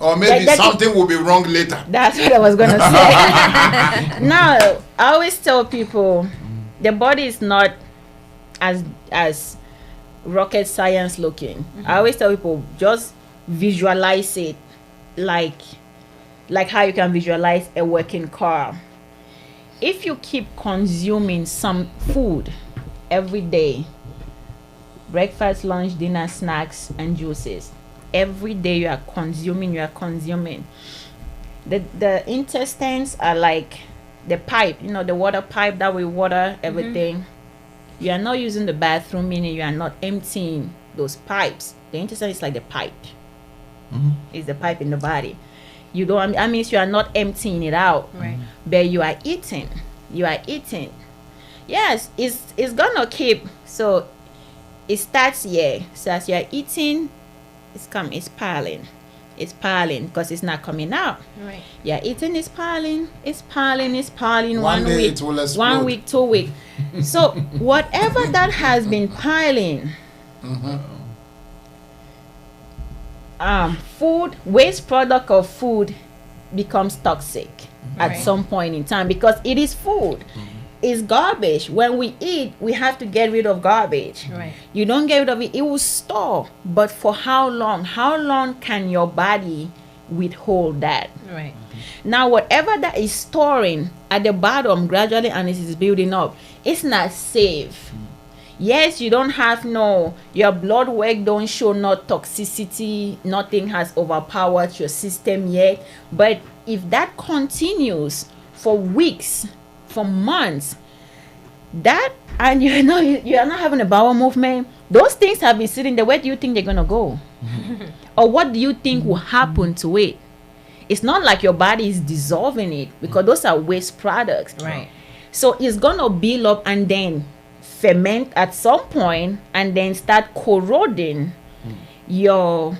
or maybe something will be wrong later. That's what I was going to say. Now, I always tell people, the body is not as rocket science looking. I always tell people, just visualize it like how you can visualize a working car. If you keep consuming some food every day, breakfast, lunch, dinner, snacks, and juices, every day you are consuming. The intestines are like the pipe, the water pipe that will water everything. You are not using the bathroom, meaning you are not emptying those pipes. The intestine is like the pipe. It's the pipe in the body. You don't. That means you are not emptying it out. Right. But you are eating. Yes, it's gonna keep. So it starts here. So as you are eating, it's piling because it's not coming out. Right. Yeah, eating is piling. It's piling. 1 day week, it will explode. 1 week, 2 weeks. So whatever that has been piling, food, waste product of food becomes toxic at some point in time, because it is food. It's garbage. When we eat, we have to get rid of garbage. Right. You don't get rid of it, it will store. But for how long? How long can your body withhold that? Right. Now, whatever that is storing at the bottom gradually, and it is building up, it's not safe. Yes, you don't have your blood work don't show no toxicity, nothing has overpowered your system yet. But if that continues for weeks, for months, that and you are not having a bowel movement, those things have been sitting there. Where do you think they're gonna go? Or what do you think will happen to it? It's not like your body is dissolving it, because those are waste products. Right. So it's gonna build up and then ferment at some point, and then start corroding the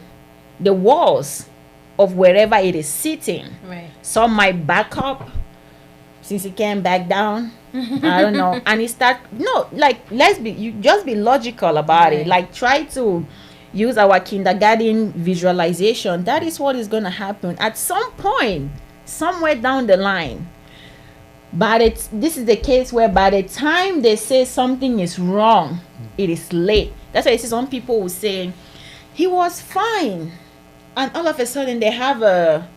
walls of wherever it is sitting. Right. Some might back up since it can't back down. I don't know. And it start just be logical about it. Like, try to use our kindergarten visualization. That is what is gonna happen at some point, somewhere down the line. But this is the case where by the time they say something is wrong, it is late. That's why you see some people will say, he was fine, and all of a sudden they have a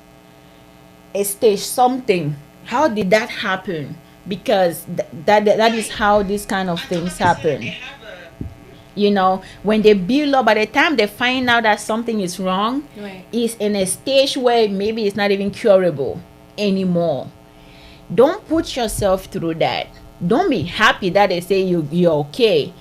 stage something. How did that happen? Because that is how these kind of things happen. You know, when they build up, by the time they find out that something is wrong, it's in a stage where maybe it's not even curable anymore. Don't put yourself through that. Don't be happy that they say you're okay.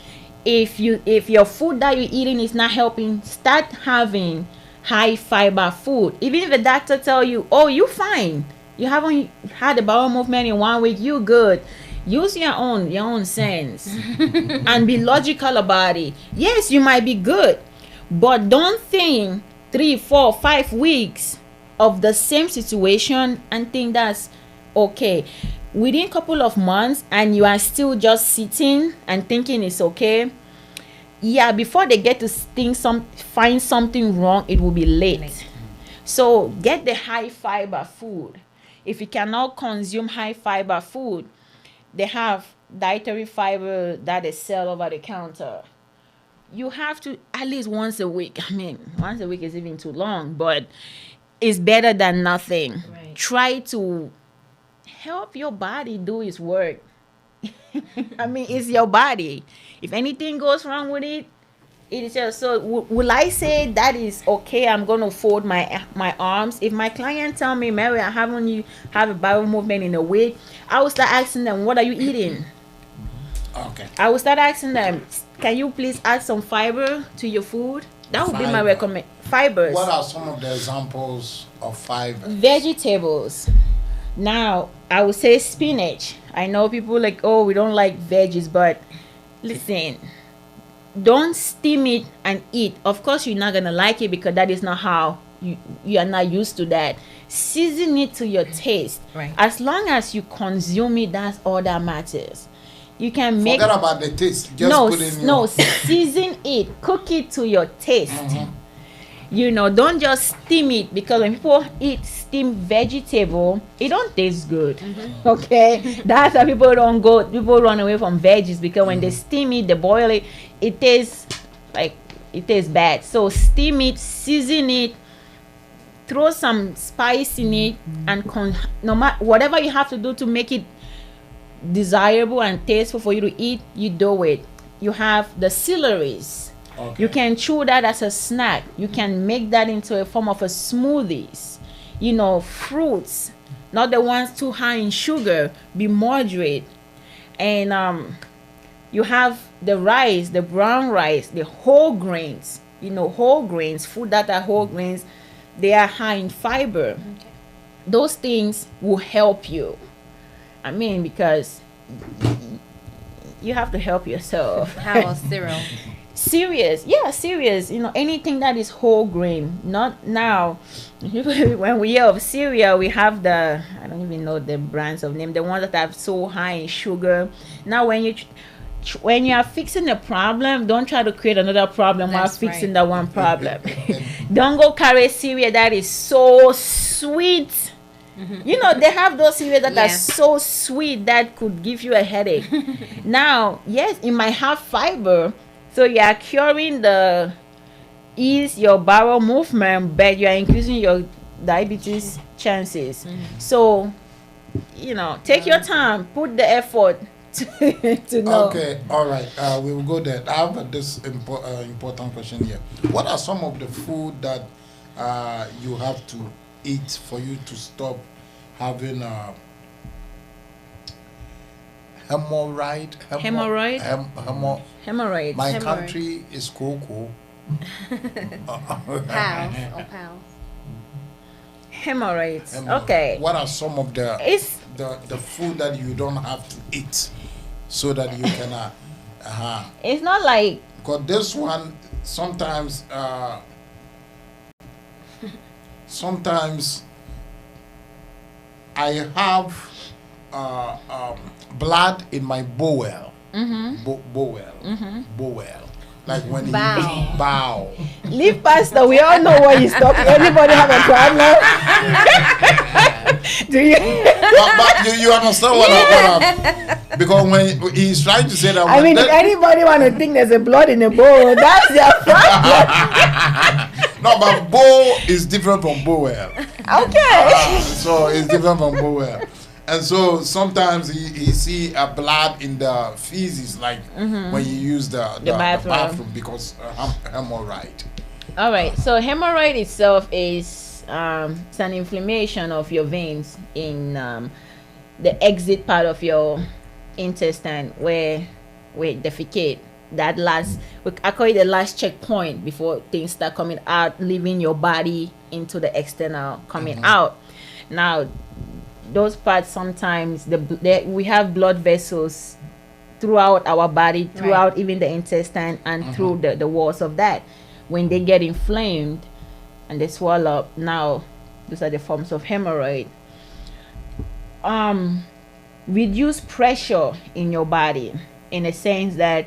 If your food that you're eating is not helping, start having high fiber food. Even if the doctor tell you, oh, you fine, you haven't had a bowel movement in 1 week, you good. Use your own sense and be logical about it. Yes, you might be good, but don't think 3, 4, 5 weeks of the same situation and think that's okay. Within a couple of months, and you are still just sitting and thinking it's okay. Yeah, before they get to find something wrong, it will be late. So get the high fiber food. If you cannot consume high fiber food, they have dietary fiber that they sell over the counter. You have to at least once a week. I mean, once a week is even too long, but it's better than nothing. Try to help your body do its work. I mean, it's your body. If anything goes wrong with it, it is just so. Will I say that is okay? I'm gonna fold my arms. If my client tell me, Mary, I haven't you have a bowel movement in a week, I will start asking them, what are you eating? Okay. I will start asking them, can you please add some fiber to your food? That would be my recommend. Fibers. What are some of the examples of fiber? Vegetables. Now, I would say spinach. I know people like, oh, we don't like veggies, but listen, don't steam it and eat. Of course, you're not going to like it because that is not how you are not used to that. Season it to your taste. Right. As long as you consume it, that's all that matters. You can make... Forget about the taste. Just put it in your... season it. Cook it to your taste. You know, don't just steam it, because when people eat steamed vegetable, it don't taste good. Okay, that's why people run away from veggies, because when they steam it, they boil it, it tastes bad. So steam it, season it, throw some spice in it, and no matter whatever you have to do to make it desirable and tasteful for you to eat, you do it. You have the celeries. Okay. You can chew that as a snack. You can make that into a form of a smoothies. You know, fruits, not the ones too high in sugar, be moderate. And you have the rice, the brown rice, the whole grains. You know, whole grains, food that are whole grains, they are high in fiber. Okay. Those things will help you. I mean, because you have to help yourself. How about cereal? Serious. You know, anything that is whole grain. Not now. When we hear of cereal, we have I don't even know the brands of name, the ones that have so high in sugar. Now, when you are fixing a problem, don't try to create another problem while fixing that one problem. Don't go carry cereal that is so sweet. You know, they have those cereals that are so sweet that could give you a headache. Now, yes, it might have fiber, so you are curing your bowel movement, but you are increasing your diabetes chances. So, you know, take your time, put the effort to know. Okay, all right. We will go there. I have this important question here. What are some of the food that you have to eat for you to stop having hemorrhoid. Hemorrhoid? Hemorrhoids. My country is cocoa. Pals. Hemorrhoids. Okay. What are some of the food that you don't have to eat so that you can It's not like, because this one sometimes I have blood in my bowel. Bowel. Like when bow. leave pastor, we all know what he's talking. Anybody have a problem? Do you? But you understand what I'm because when he's trying to say that. I mean, if anybody want to think there's a blood in a bowl, that's their problem. No, but bowl is different from bowel. Okay. So it's different from bowel. And so sometimes he see a blood in the feces, like when you use the bathroom because hemorrhoid. All right. So hemorrhoid itself is it's an inflammation of your veins in the exit part of your intestine where defecate. That last, I call it the last checkpoint before things start coming out, leaving your body into the external, coming out. Now, those parts sometimes we have blood vessels throughout our body, throughout even the intestine and through the walls of that. When they get inflamed and they swell up, now those are the forms of hemorrhoid. Reduce pressure in your body in a sense that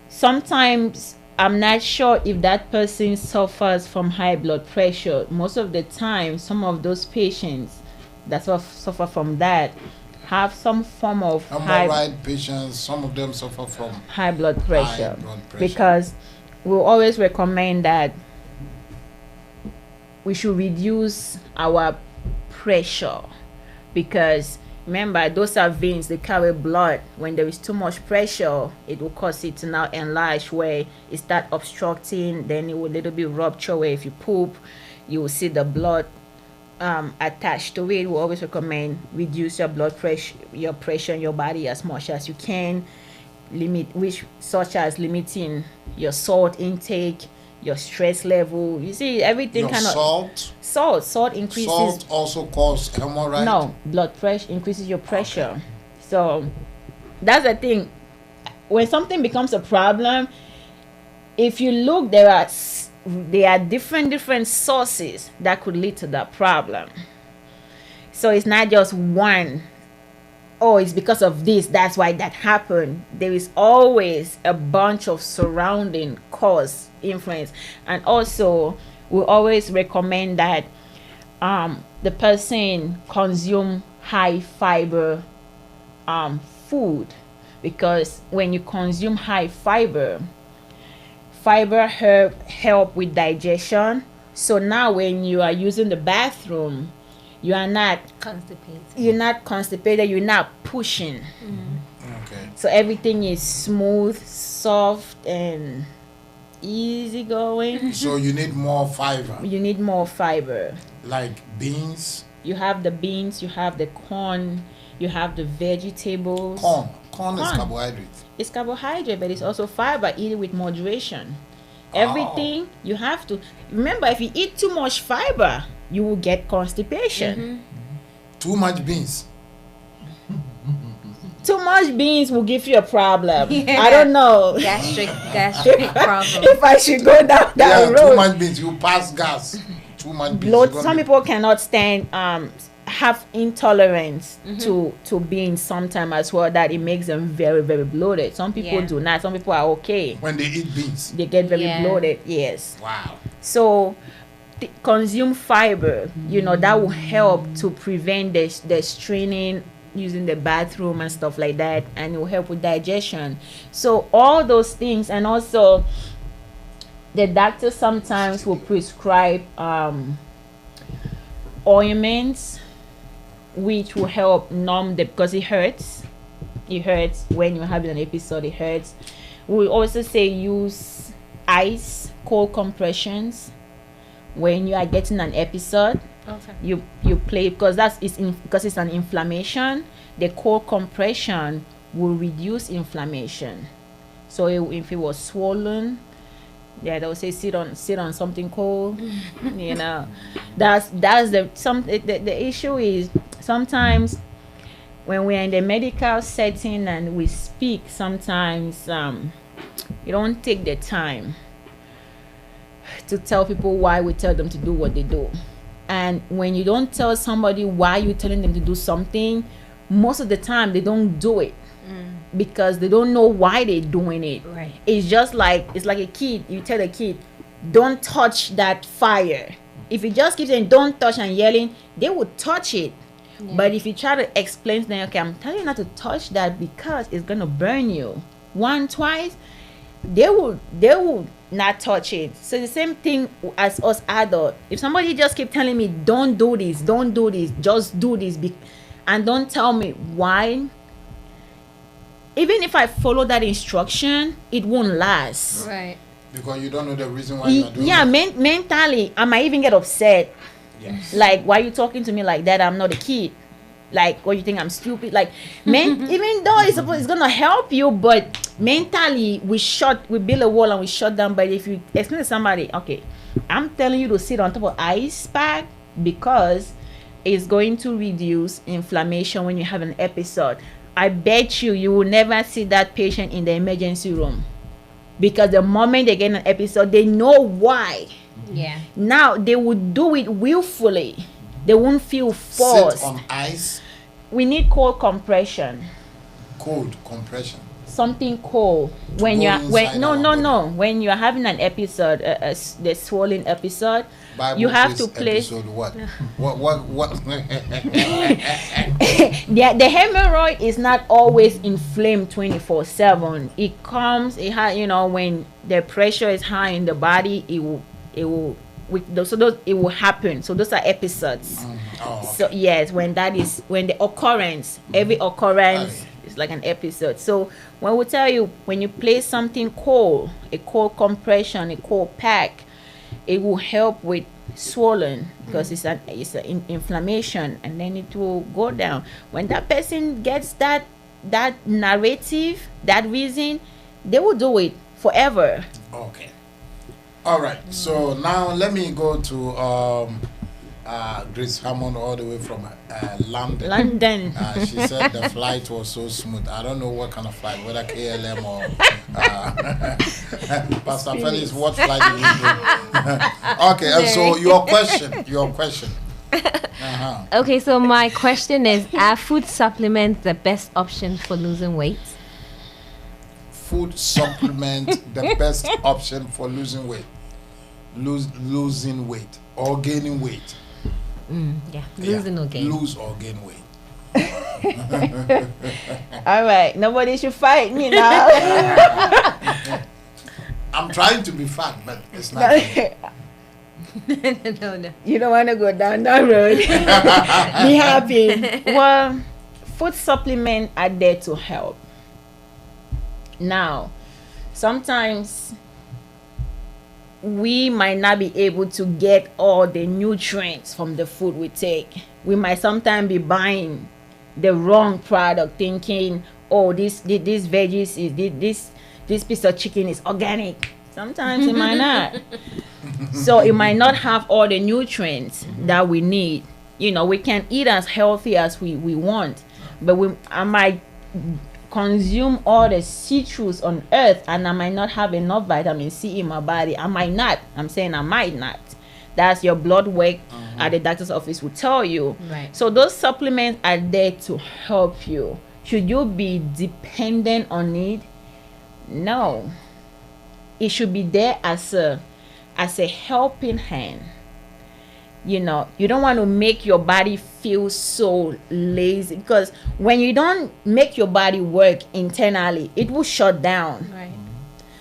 sometimes I'm not sure if that person suffers from high blood pressure. Most of the time, some of those patients that suffer from that have some form of hemorrhoid patients. Some of them suffer from high blood pressure. Because we'll always recommend that we should reduce our pressure, because remember, those are veins, they carry blood. When there is too much pressure, it will cause it to now enlarge, where it start obstructing, then it will little bit rupture, where if you poop, you will see the blood attached to it. We always recommend reduce your blood pressure, your pressure in your body as much as you can. Such as limiting your salt intake, your stress level. You see, everything your kind salt. Salt increases. Salt also causes hemorrhoid. No, blood pressure increases your pressure. Okay. So that's the thing. When something becomes a problem, if you look, there are different sources that could lead to that problem. So it's not just one. Oh, it's because of this, that's why that happened. There is always a bunch of surrounding cause, influence. And also, we always recommend that the person consume high fiber food, because when you consume high fiber help with digestion. So now when you are using the bathroom, you are not constipated. You're not constipated. You're not pushing. Okay. So everything is smooth, soft, and easy going. So you need more fiber. You need more fiber. Like beans. You have the beans. You have the corn. You have the vegetables. Corn is carbohydrate. It's carbohydrate, but it's also fiber. Eat it with moderation. Everything you have to remember. If you eat too much fiber, you will get constipation. Too much beans. Too much beans will give you a problem. I don't know. Gastric problem. If I should go down that road. Too much beans, you pass gas. Too much beans. Some people cannot stand have intolerance to beans sometimes as well, that it makes them very, very bloated. Some people do not. Some people are okay. When they eat beans. They get very bloated, yes. Wow. So consume fiber, that will help to prevent the straining using the bathroom and stuff like that, and it will help with digestion. So all those things, and also the doctor sometimes will prescribe ointments which will help numb because it hurts when you're having an episode. It hurts. We also say use ice, cold compressions when you are getting an episode. Okay. You play because because it's an inflammation. The cold compression will reduce inflammation. So if it was swollen, yeah, they'll say sit on something cold. You know, that's the issue is sometimes when we're in the medical setting and we speak, sometimes you don't take the time to tell people why we tell them to do what they do. And when you don't tell somebody why you're telling them to do something, most of the time they don't do it because they don't know why they're doing it. Right. It's like a kid. You tell a kid, don't touch that fire. If you just keep saying don't touch and yelling, they will touch it. Yeah. But if you try to explain to them, okay, I'm telling you not to touch that because it's gonna burn you. Twice, they will not touch it. So the same thing as us adults. If somebody just keep telling me don't do this, just do this, and don't tell me why, even if I follow that instruction, it won't last. Right. Because you don't know the reason why you're doing it. Mentally, I might even get upset. Yes. Like, why are you talking to me like that? I'm not a kid. Like, what, you think I'm stupid? Like, even though it's gonna help you, but mentally we build a wall and we shut down. But if you explain to somebody, okay, I'm telling you to sit on top of ice pack because it's going to reduce inflammation when you have an episode. I bet you will never see that patient in the emergency room because the moment they get an episode, they know why. Yeah. Now they would do it willfully. They won't feel forced. Sit on ice. We need cold compression. Cold compression. Something cold when Go you're inside no. When you're having an episode, the swollen episode, Bible you have to says place. episode what? The hemorrhoid is not always inflamed 24/7. It comes, when the pressure is high in the body, it will it will happen. So those are episodes. Oh, okay. So yes, when the occurrence, every occurrence is like an episode. So when we tell you, when you place something cold, a cold compression, a cold pack, it will help with swollen because it's an inflammation, and then it will go down. When that person gets that narrative, that reason, they will do it forever. Okay. All right. So now let me go to Grace Hammond all the way from London. She said the flight was so smooth. I don't know what kind of flight, whether KLM or Pastor Felix, what flight did you do? Okay, so your question. Uh-huh. Okay, so my question is, are food supplements the best option for losing weight? Food supplement the best option for losing weight. Losing weight or gaining weight. Losing or gaining. Lose or gain weight. All right, nobody should fight me now. I'm trying to be fat, but it's not. No. You don't want to go down that road. Be happy. Well, food supplements are there to help. Now, sometimes we might not be able to get all the nutrients from the food we take. We might sometimes be buying the wrong product, thinking, oh, this veggies is this piece of chicken is organic. Sometimes it might not. So it might not have all the nutrients that we need. We can eat as healthy as we want, but I might consume all the citrus on earth and I might not have enough vitamin C in my body. I might not. I'm saying I might not. That's your blood work at the doctor's office will tell you. Right. So those supplements are there to help you. Should you be dependent on it? No. It should be there as a helping hand. You don't want to make your body feel so lazy, because when you don't make your body work internally, it will shut down. Right.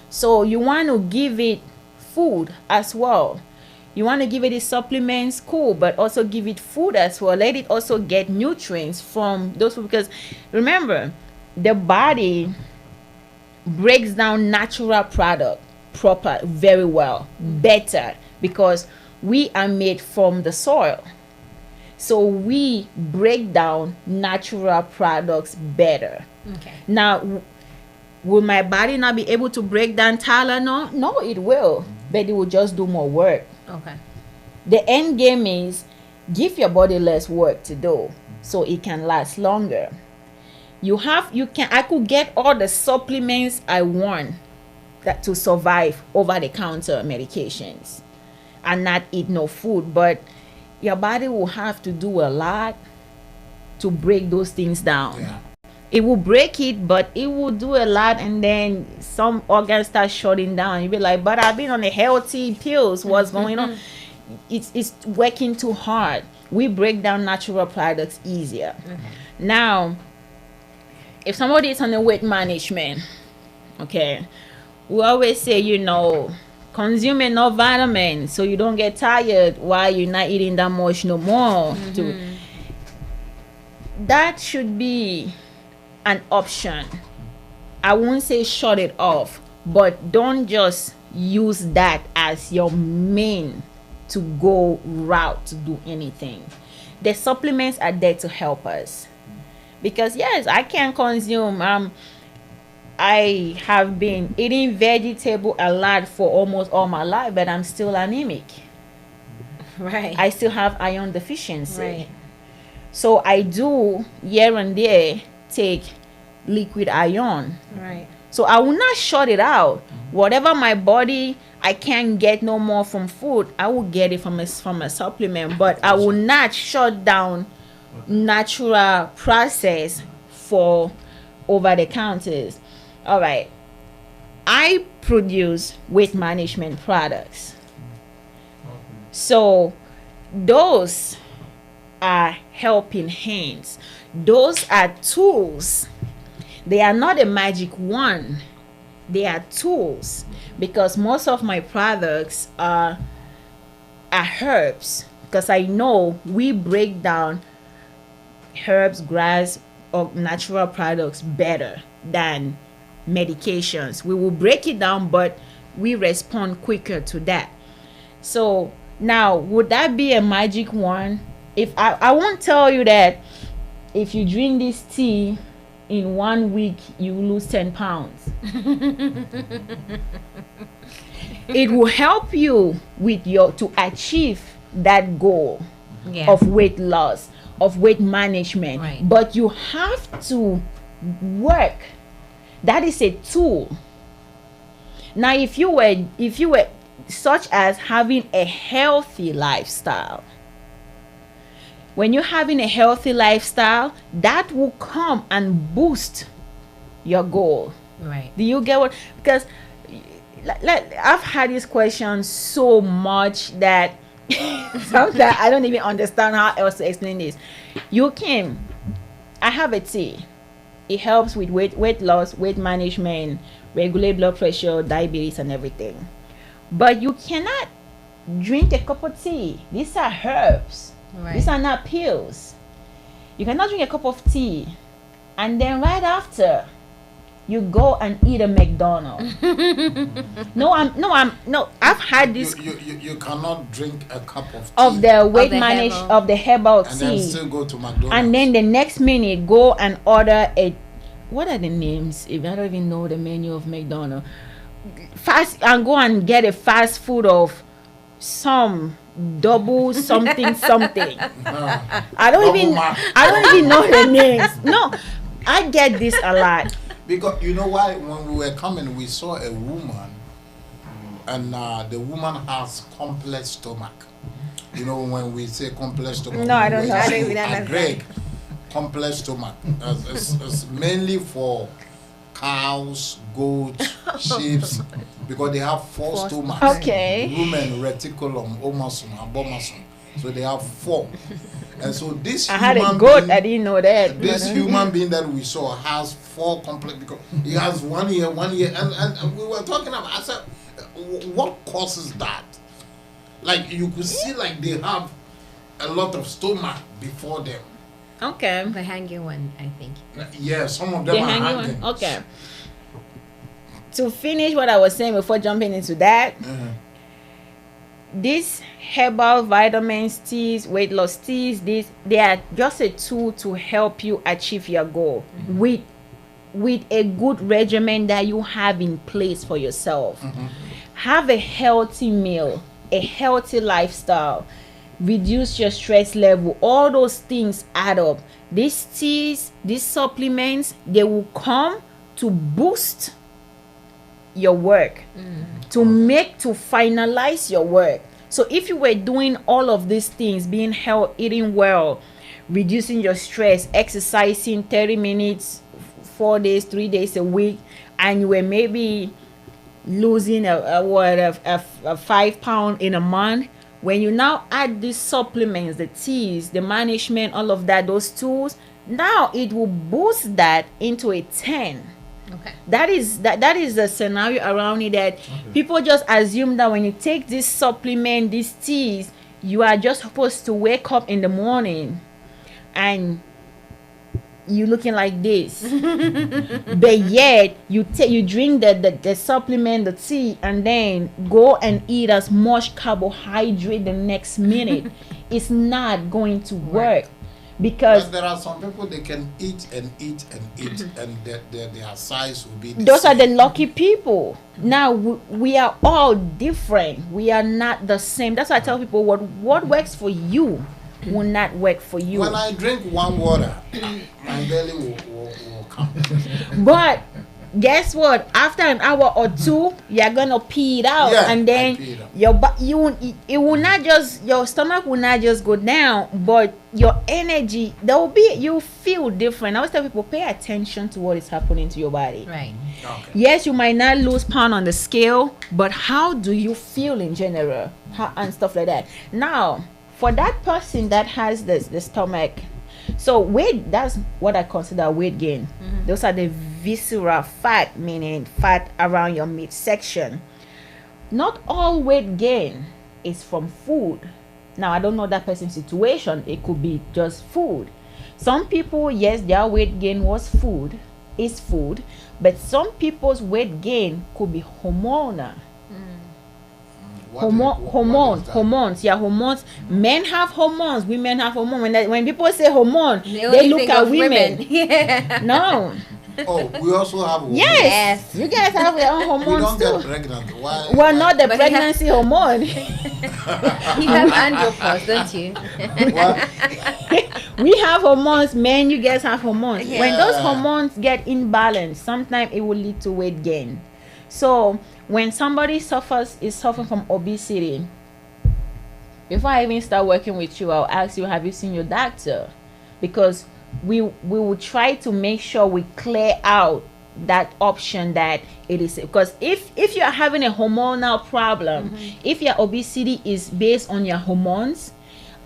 So you want to give it food as well. You want to give it the supplements, cool, but also give it food as well. Let it also get nutrients from those food, because remember, the body breaks down natural product very well, better, because we are made from the soil. So we break down natural products better. Okay. Now, will my body not be able to break down Tylenol? No, it will, but it will just do more work. Okay. The end game is give your body less work to do so it can last longer. I could get all the supplements I want that to survive over the counter medications and not eat no food, but your body will have to do a lot to break those things down. Yeah. It will break it, but it will do a lot, and then some organs start shutting down. You'll be like, but I've been on the healthy pills. What's going on? It's working too hard. We break down natural products easier. Now, if somebody is on the weight management, okay, we always say, consume enough vitamins so you don't get tired while you're not eating that much no more. That should be an option. I won't say shut it off, but don't just use that as your main to go route to do anything. The supplements are there to help us. Because yes, I can consume. I have been eating vegetable a lot for almost all my life, but I'm still anemic. Right. I still have iron deficiency. Right. So I do here and there take liquid iron. Right. So I will not shut it out. Whatever my body I can't get no more from food, I will get it from a supplement, but I will not shut down natural process for over the counters. All right. I produce weight management products. So those are helping hands. Those are tools. They are not a magic wand. They are tools, because most of my products are herbs, because I know we break down herbs, grass, or natural products better than medications. We will break it down, but we respond quicker to that. So now, would that be a magic wand? If I won't tell you that if you drink this tea in 1 week you lose 10 pounds. It will help you with to achieve that goal of weight loss, of weight management. Right. But you have to work. That is a tool. Now, if you were such as having a healthy lifestyle, when you're having a healthy lifestyle, that will come and boost your goal. Right. Do you get what? Because I've had this question so much that sometimes I don't even understand how else to explain this. I have a tea. It helps with weight loss, weight management, regulate blood pressure, diabetes, and everything. But you cannot drink a cup of tea. These are herbs. Right. These are not pills. You cannot drink a cup of tea and then right after you go and eat a McDonald's. I've had this. You cannot drink a cup of tea of the weight management of the herbal tea, and then still go to McDonald's. And then the next minute go and order what are the names? If I don't even know the menu of McDonald's, go and get a fast food of some double something. I don't even know the names. No, I get this a lot. Because you know why? When we were coming, we saw a woman, and the woman has complex stomach. You know, when we say complex stomach, no, I don't know. I don't even understand. Greg, complex stomach. It's mainly for cows, goats, sheep, because they have four stomachs. Okay. Rumen, reticulum, omasum, abomasum. So they have 4. And so this I had a goat, being, I didn't know that. This human being that we saw has 4 complex, because he has 1 year, and we were talking about, I said, what causes that? Like, you could see like they have a lot of stomach before them. Okay. The hanging one, I think. Yeah, some of them are hanging. Okay. To finish what I was saying before jumping into that, these herbal vitamins, teas, weight loss teas, they are just a tool to help you achieve your goal with with a good regimen that you have in place for yourself. Have a healthy meal, a healthy lifestyle, reduce your stress level. All those things add up. These teas, these supplements, they will come to boost your work, to finalize your work. So if you were doing all of these things, being healthy, eating well, reducing your stress, exercising 30 minutes, 4 days, 3 days a week, and you were maybe losing a 5 pound in a month, when you now add these supplements, the teas, the management, all of that, those tools, now it will boost that into a 10. Okay. That is the scenario around it, that people just assume that when you take this supplement, these teas, you are just supposed to wake up in the morning and you looking like this. But yet you drink the supplement, the tea, and then go and eat as much carbohydrate the next minute. It's not going to work. Because there are some people, they can eat and eat and eat, and their size will be the those same. are the lucky people. Now we are all different. We are not the same. That's why I tell people what works for you will not work for you. When I drink one water, my belly will come. But guess what? After an hour or two, you're gonna pee it out, Yeah, and I then pee it out. your stomach will not just go down, but your energy, you feel different. I always tell people, pay attention to what is happening to your body. Right. Okay. Yes, you might not lose pound on the scale, but how do you feel in general, and stuff like that. Now, for that person that has the stomach, so weight, that's what I consider weight gain. Those are the visceral fat, meaning fat around your midsection. Not all weight gain is from food. Now, I don't know that person's situation. It could be just food. Some people, yes, their weight gain is food, but some people's weight gain could be hormonal. Hormones. Yeah, hormones. Men have hormones, women have hormones. When people say hormone, they look at women. Yeah. No. Oh, we also have women. Yes. You guys have your own We hormones don't get too. pregnant. Why? Well, not the But pregnancy hormone. You have andropause, don't you? Why? We have hormones, men, you guys have hormones. Yeah. When those hormones get imbalanced, sometimes it will lead to weight gain. So when somebody is suffering from obesity, before I even start working with you, I'll ask you, have you seen your doctor? Because we will try to make sure we clear out that option that it is, because if you are having a hormonal problem, if your obesity is based on your hormones,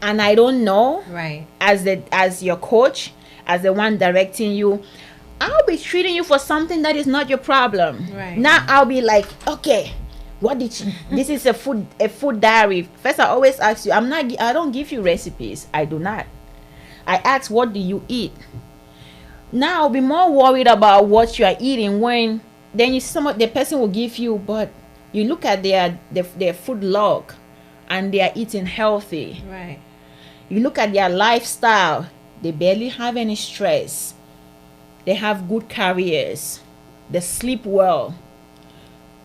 and I don't know, Right. as your coach, as the one directing you, I'll be treating you for something that is not your problem. Right. Now I'll be like, okay, what did you, this is a food diary. First, I always ask you, I don't give you recipes. I do not. I ask, what do you eat? Now I'll be more worried about what you are eating when then the person will give you, but you look at their food log and they are eating healthy. Right. You look at their lifestyle, they barely have any stress. They have good careers. They sleep well.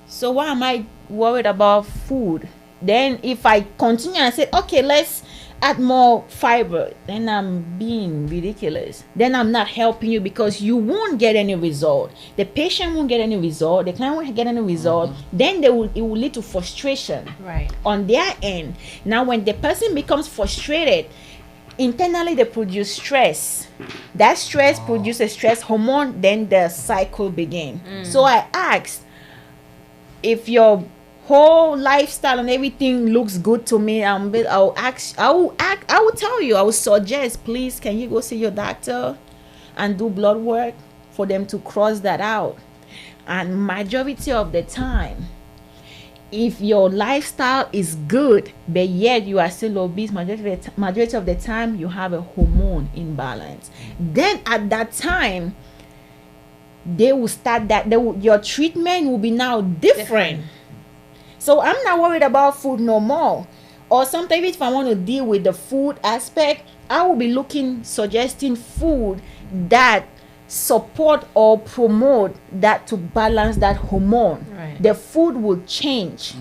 So why am I worried about food? Then if I continue and say, okay, let's add more fiber, then I'm being ridiculous. Then I'm not helping you, because you won't get any result. The patient won't get any result. The client won't get any result. Then it will lead to frustration Right. on their end. Now, when the person becomes frustrated, internally they produce stress. That stress produces stress hormone, then the cycle begins. So I asked, if your whole lifestyle and everything looks good to me, I will tell you, I will suggest, please, can you go see your doctor and do blood work for them to cross that out. And majority of the time, if your lifestyle is good, but yet you are still obese, majority of the time you have a hormone imbalance. Then at that time, they will start your treatment will be now different. So I'm not worried about food no more. Or sometimes if I want to deal with the food aspect, I will be suggesting food that support or promote that to balance that hormone, Right. the food will change.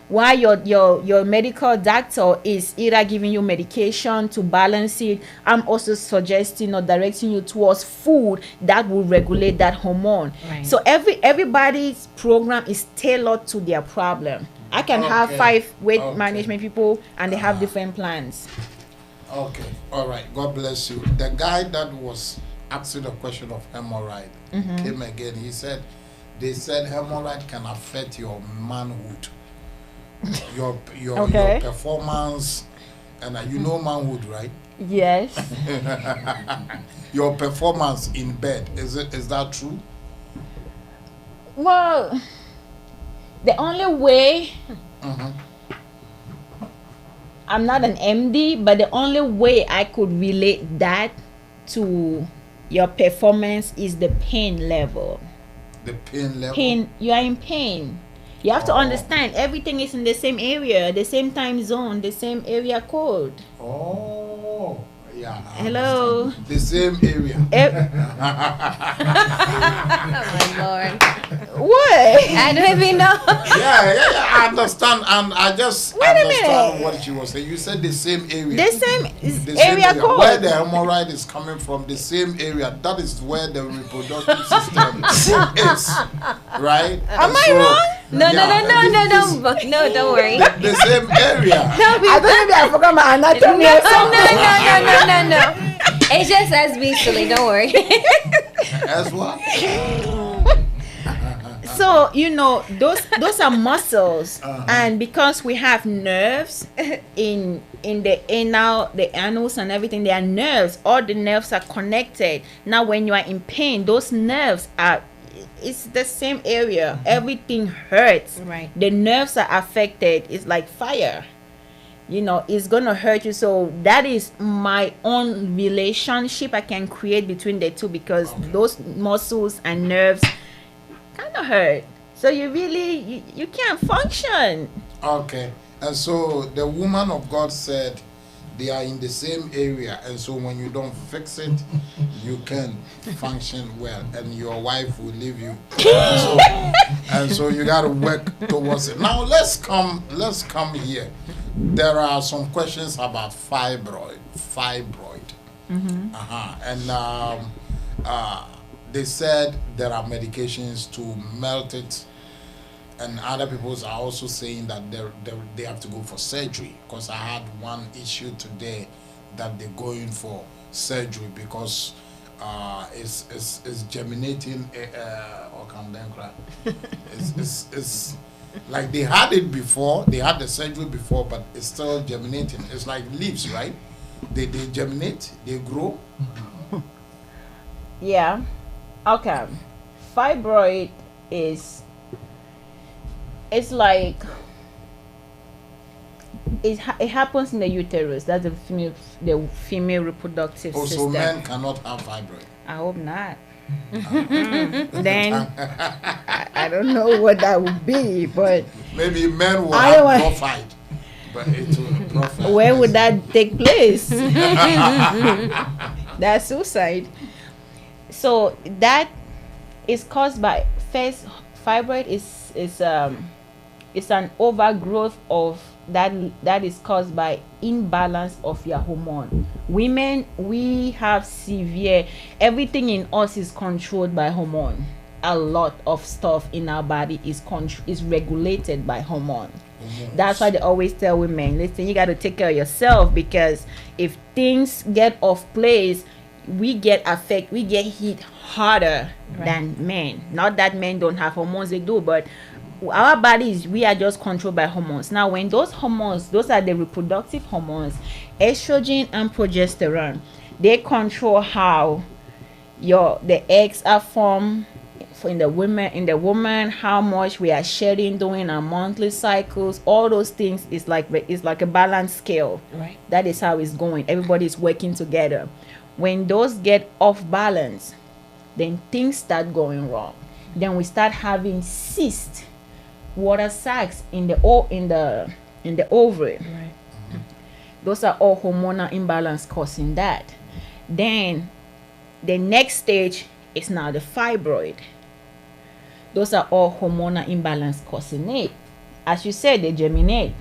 While your medical doctor is either giving you medication to balance it, I'm also suggesting or directing you towards food that will regulate that hormone. Right. So everybody's program is tailored to their problem. I can have Okay. 5 weight Okay. management people and they have different plans. Okay, all right. God bless you. The guy that was asking the question of hemorrhoid came again. He said, they said hemorrhoid can affect your manhood, your Okay. performance, and you know manhood, right? Yes. Your performance in bed, is that true? Well, the only way, I'm not an MD, but the only way I could relate that to your performance is the pain level. The pain level. Pain, you are in pain. You have to understand everything is in the same area, the same time zone, the same area code. Oh, yeah. I Hello. understand. The same area. Oh my Lord. What? I don't even know. Yeah, I understand, and I just Wait a understand minute. what you were saying. You said the same area. The same The same area code. where the hemorrhoid is coming from, the same area. That is where the reproductive system is, right? Am I wrong? No, don't worry. The same area. I thought maybe I forgot my anatomy or something. No. It's just us being silly. Don't worry. As what? So those are muscles, and because we have nerves in the anal, the anus and everything, they are nerves. All the nerves are connected. Now, when you are in pain, those nerves are. It's the same area. Everything hurts. Right. The nerves are affected. It's like fire. It's gonna hurt you. So that is my own relationship I can create between the two, because those muscles and nerves kind of hurt. So you can't function. Okay. And so the woman of God said they are in the same area, and so when you don't fix it, you can function well, and your wife will leave you. So you got to work towards it. Now let's come here. There are some questions about fibroid. And they said there are medications to melt it, and other people are also saying that they have to go for surgery, because I had one issue today that they're going for surgery because it's germinating or ADINKRA. It's like they had it before, they had the surgery before, but it's still germinating. It's like leaves, right? They germinate, they grow. Yeah. Okay. Fibroid is. It's like it happens in the uterus. That's the female reproductive Also, system. men cannot have fibroid. I hope not. Then I don't know what that would be, but Maybe men will I have don't want- profile, but it will profile. where would that take place? That's suicide. So that is caused by, first, fibroid is an overgrowth of that is caused by imbalance of your hormone. Women, we have severe, everything in us is controlled by hormone. A lot of stuff in our body is regulated by hormone. That's why they always tell women, listen, you got to take care of yourself, because if things get off place, we get hit harder than men. Not that men don't have hormones, they do, but our bodies, we are just controlled by hormones. Now, when those hormones, those are the reproductive hormones, estrogen and progesterone, they control how the eggs are formed in the woman, how much we are shedding during our monthly cycles. All those things is like a balance scale. Right. That is how it's going. Everybody is working together. When those get off balance, then things start going wrong. Then we start having cysts, water sacs in the ovary. Right. Those are all hormonal imbalance causing that. Then the next stage is now the fibroid. Those are all hormonal imbalance causing it. As you said, they germinate.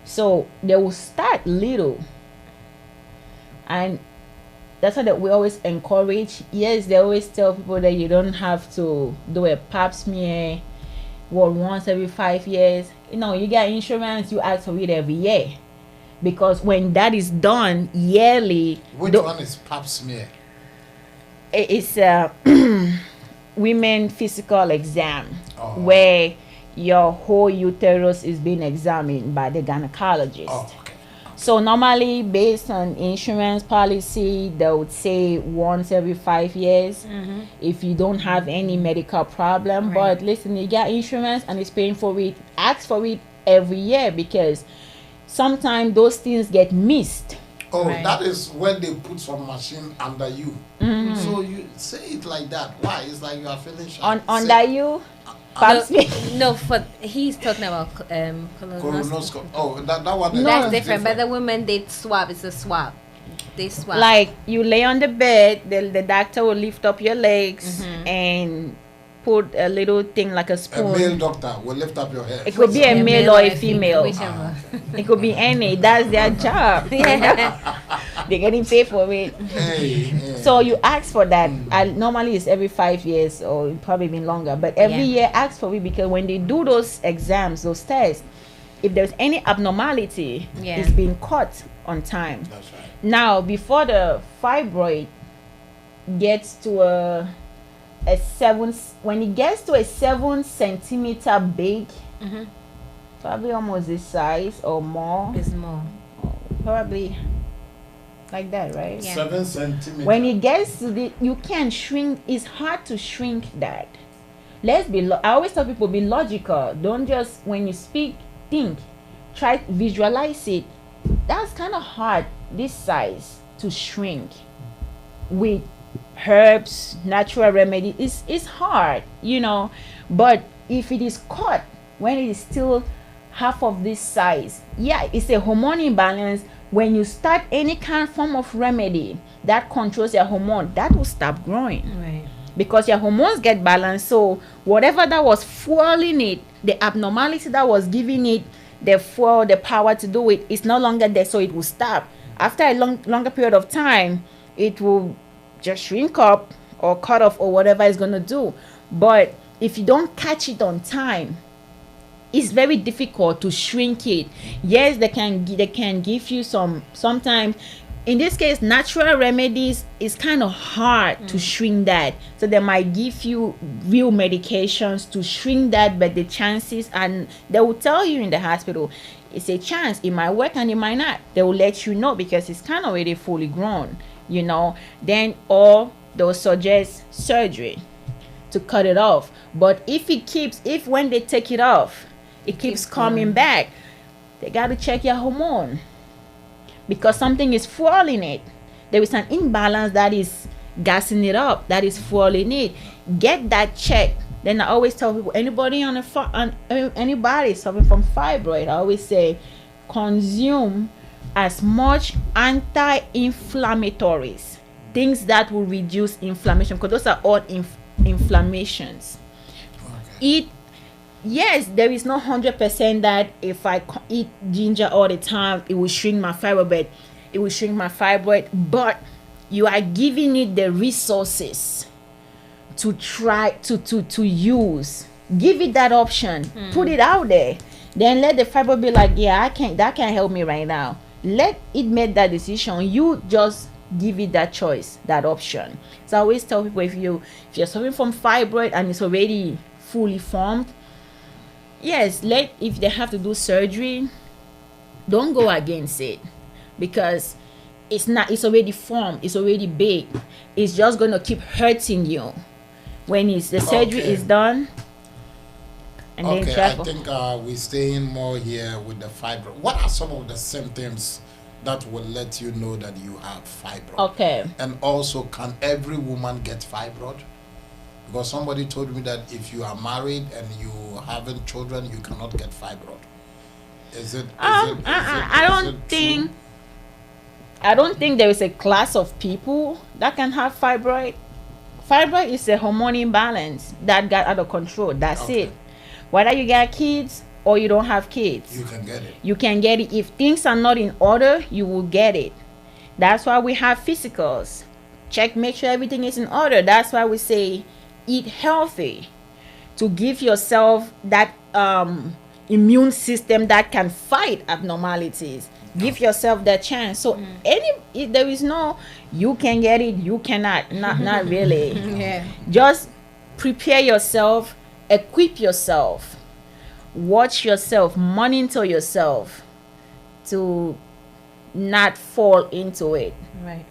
So they will start little. And that's why that we always encourage. Yes, they always tell people that you don't have to do a pap smear once every 5 years. You get insurance, you ask for it every year. Because when that is done yearly... Which one is pap smear? It's a women physical exam where your whole uterus is being examined by the gynecologist. Oh, okay. So normally, based on insurance policy, they would say once every 5 years if you don't have any medical problem. Right. But listen, you get insurance and it's paying for it. Ask for it every year because sometimes those things get missed. Oh, Right. that is when they put some machine under you. So you say it like that. Why? It's like you are feeling shy. Under you, No, he's talking about colonoscopy. Colonoscopy. Oh, that one is That's different. But the women, they swab. It's a swab. They swab. like you lay on the bed, the doctor will lift up your legs and put a little thing like a A spoon. male doctor will lift up your head. It could be a male or a female. Whichever. It could be any. That's their job. They're getting paid for it. Hey. So you ask for that. Normally it's every 5 years or probably been longer. But every year ask for it because when they do those exams, those tests, if there's any abnormality, it's being caught on time. That's right. Now, before the fibroid gets to a 7, when it gets to a 7 centimeter big, probably almost this size or more, It's more. probably like that, right? Yeah. 7 centimeters. When it gets to you can't shrink. It's hard to shrink that. Let's be. I always tell people be logical. Don't just when you speak think. Try to visualize it. That's kind of hard. This size to shrink with herbs, natural remedy. It's hard, But if it is caught when it is still half of this size, it's a hormone imbalance. When you start any kind of form of remedy that controls your hormone, that will stop growing. Right. Because your hormones get balanced. So whatever that was fueling it, the abnormality that was giving it the fuel, the power to do it, is no longer there. So it will stop. After a longer period of time, it will just shrink up or cut off or whatever it's going to do. But if you don't catch it on time, it's very difficult to shrink it. Yes, they can give you sometimes. In this case, natural remedies is kind of hard to shrink that. So they might give you real medications to shrink that, but the chances, and they will tell you in the hospital, it's a chance. It might work and it might not. They will let you know because it's kind of already fully grown, Then, or they'll suggest surgery to cut it off. But if when they take it off, it keeps coming back, they got to check your hormone. Because something is fueling it. There is an imbalance that is gassing it up, that is fueling it. Get that checked. Then I always tell people, anybody anybody suffering from fibroid, I always say, consume as much anti-inflammatories, things that will reduce inflammation, because those are all inflammations. Okay. Yes, there is no 100% that if I eat ginger all the time, it will shrink my fibroid. But you are giving it the resources to try to use. Give it that option. Put it out there. Then let the fibroid be like, that can't help me right now. Let it make that decision. You just give it that choice, that option. So I always tell people, if you're suffering from fibroid and it's already fully formed, yes, if they have to do surgery, don't go against it, because it's already formed, it's already big. It's just going to keep hurting you when the surgery is done. And then I think we're staying more here with the fibroid. What are some of the symptoms that will let you know that you have fibroid? Okay. And also, can every woman get fibroid? Because somebody told me that if you are married and you haven't children, you cannot get fibroid. Is it? I don't think I don't think there is a class of people that can have fibroid. Fibroid is a hormone imbalance that got out of control. That's Okay. it. Whether you got kids or you don't have kids, You can get it. you can get it. If things are not in order, you will get it. That's why we have physicals. Check, make sure everything is in order. That's why we say eat healthy, to give yourself that immune system that can fight abnormalities. Give yourself that chance. So if there is no you can get it, you cannot. Not really. Yeah. Just prepare yourself, equip yourself, watch yourself, monitor yourself to not fall into it. Right.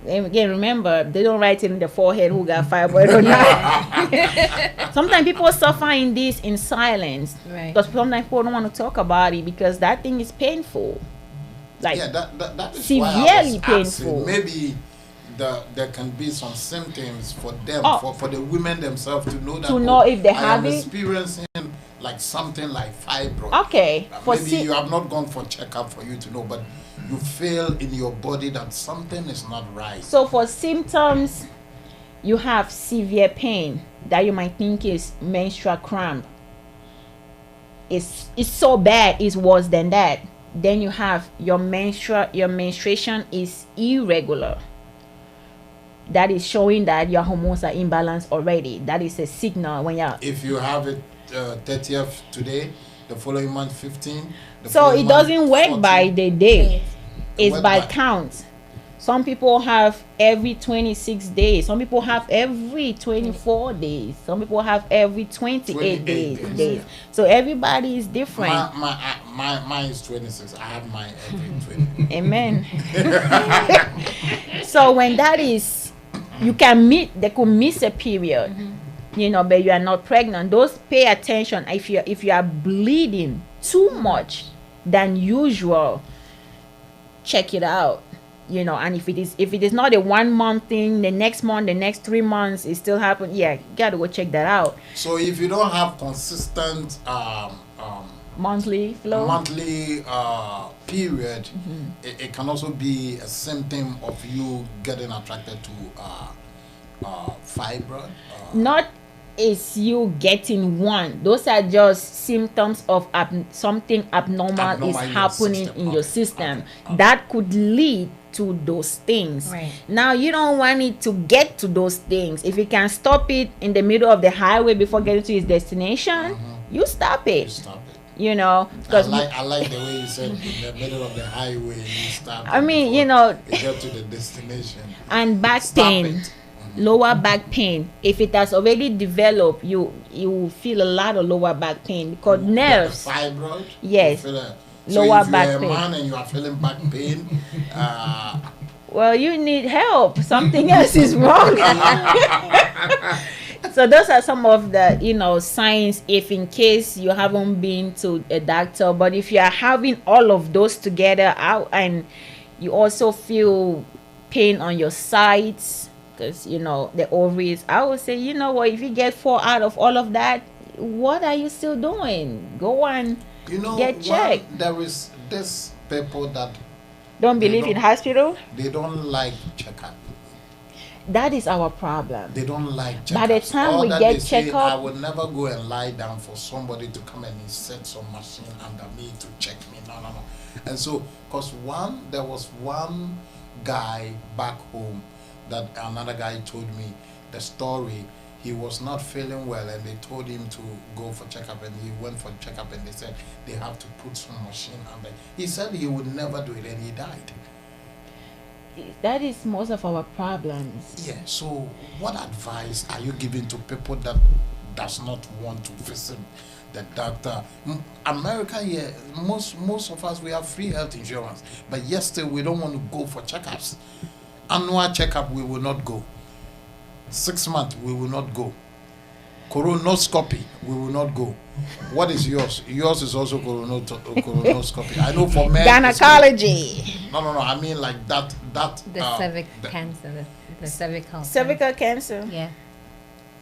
And again, remember, they don't write it in the forehead who got fibroid or not. Sometimes people suffer in this in silence. Right. Because sometimes people don't want to talk about it because that thing is painful. Like, Yeah, that is severely why I was painful. asking. Maybe there can be some symptoms for them, Oh. for the women themselves to know that. To know if they I have am it. experiencing like something like fibroid. okay, for Maybe you have not gone for checkup for you to know, but you feel in your body that something is not right. so for symptoms, you have severe pain that you might think is menstrual cramp. It's so bad, it's worse than that. Then you have your menstruation is irregular. That is showing that your hormones are imbalanced already. That is a signal when you're. If you have it 30th today, the following month 15. the So following it month doesn't work 14. by the day. It's Work by by- count. Some people have every 26 days. Some people have every 24 days. Some people have every 28 days. 28 days. So everybody is different. Mine is 26. I have mine every 20. Amen. So when that is, you can they could miss a period, but you are not pregnant. Those pay attention. If you are bleeding too much than usual, check it out. And if it is not a 1 month thing, the next month, the next 3 months, it still happen. Yeah, you gotta go check that out. So if you don't have consistent Monthly flow. monthly period, it can also be a symptom of you getting attracted to fibroid. Not is you getting one. Those are just symptoms of something abnormal is Abnormal in your happening system. in Okay, your system okay. that could lead to those things. Right. Now you don't want it to get to those things. If you can stop it in the middle of the highway before getting to its destination, you stop You it. stop it. Because I like the way you said in the middle of the highway you stop. I it mean, before you get to the destination. and back Stop pain. it. Lower back pain, if it has already developed, you will feel a lot of lower back pain because nerves. The fibroid. Yes. You feel Lower so if back you're a pain. man and you are feeling back pain, Well, you need help. Something else is wrong. So those are some of the signs, if in case you haven't been to a doctor. But if you are having all of those together out and you also feel pain on your sides, because the ovaries, I would say, if you get 4 out of all of that, what are you still doing? Go on. Get checked. There is this people that Don't They believe in don't- hospital. they don't like checkup. That is our problem. They don't like checkups. By the time All we that get they say, checkup- I will never go and lie down for somebody to come and insert some machine under me to check me. No. And so, because there was one guy back home that another guy told me the story. He was not feeling well and they told him to go for checkup, and he went for checkup and they said they have to put some machine under. He said he would never do it and he died. That is most of our problems. Yeah, so what advice are you giving to people that does not want to visit the doctor? America here, most of us, we have free health insurance, but yet still we don't want to go for checkups. Annual checkup, we will not go. 6 months, we will not go. Colonoscopy, we will not go. What is yours? Yours is also colonoscopy. I know for men. Gynecology, No. I mean like that. The cervix cancer, the cervical. cervical cancer. Yeah.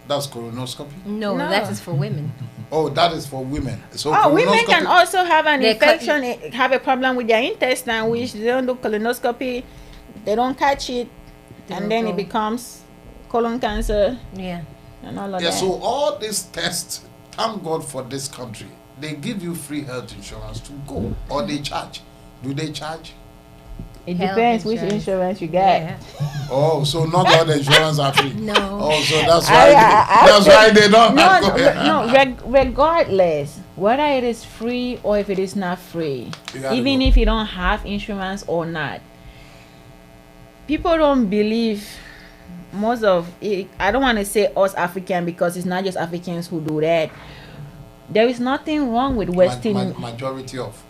That's colonoscopy. No, No. that is for women. Oh, that is for women. So Oh, women can colonoscopy- also have an They infection, have a problem with their intestine, which they don't do colonoscopy, they don't catch it, They and don't then go. it becomes colon cancer Yeah. and all of Yeah, that. so all these tests, thank God for this country. They give you free health insurance to go, or they charge. Do they charge? It Health depends which insurance. insurance you get. Yeah. Oh, so not all the insurance are free. No. Oh, so that's why they don't No, have regardless whether it is free or if it is not free, You gotta even go. if you don't have insurance or not, people don't believe most of it. I don't want to say us African because it's not just Africans who do that. There is nothing wrong with Western. Majority of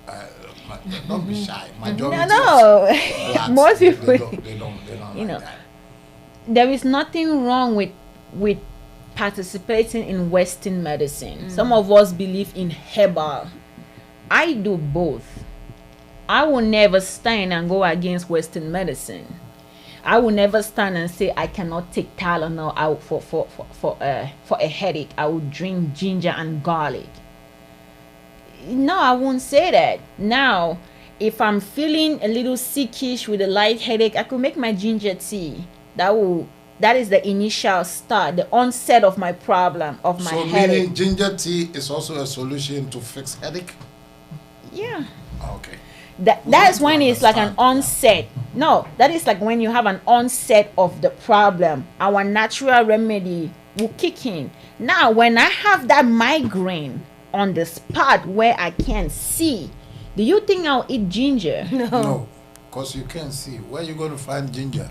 don't be shy. Majority No, of blacks, most they people. don't You like know. that. There is nothing wrong with participating in Western medicine. Some of us believe in herbal. I do both. I will never stand and go against Western medicine. I will never stand and say I cannot take Tylenol out for a headache. I will drink ginger and garlic. No, I won't say that. Now, if I'm feeling a little sickish with a light headache, I could make my ginger tea. That is the initial start, the onset of my problem, of my So headache. meaning ginger tea is also a solution to fix headache? Yeah. Okay. That is when it's like an understand, onset. No, that is like when you have an onset of the problem. Our natural remedy will kick in. Now, when I have that migraine on the spot where I can't see, do you think I'll eat ginger? No, because you can't see. Where you going to find ginger?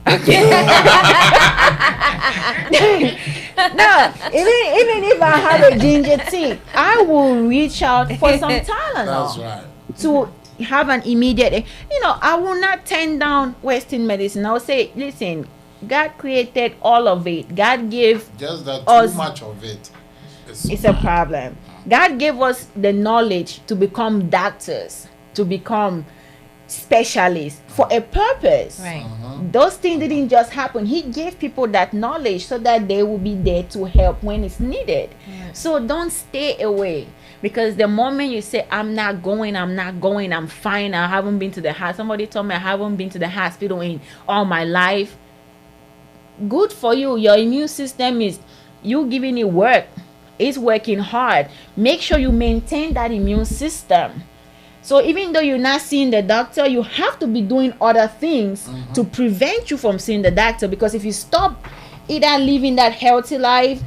No, even if I have a ginger tea, I will reach out for some Tylenol. That's right. To have an immediate, I will not turn down Western medicine. I'll say, listen, God created all of it. God gave Just that us, too much of it. it's a problem. God gave us the knowledge to become doctors, to become specialists for a purpose. Right. Those things didn't just happen. He gave people that knowledge so that they will be there to help when it's needed. So don't stay away. Because the moment you say, I'm not going, I'm fine, I haven't been to the hospital. Somebody told me I haven't been to the hospital in all my life. Good for you. Your immune system is, you giving it work. It's working hard. Make sure you maintain that immune system. So even though you're not seeing the doctor, you have to be doing other things to prevent you from seeing the doctor. Because if you stop either living that healthy life,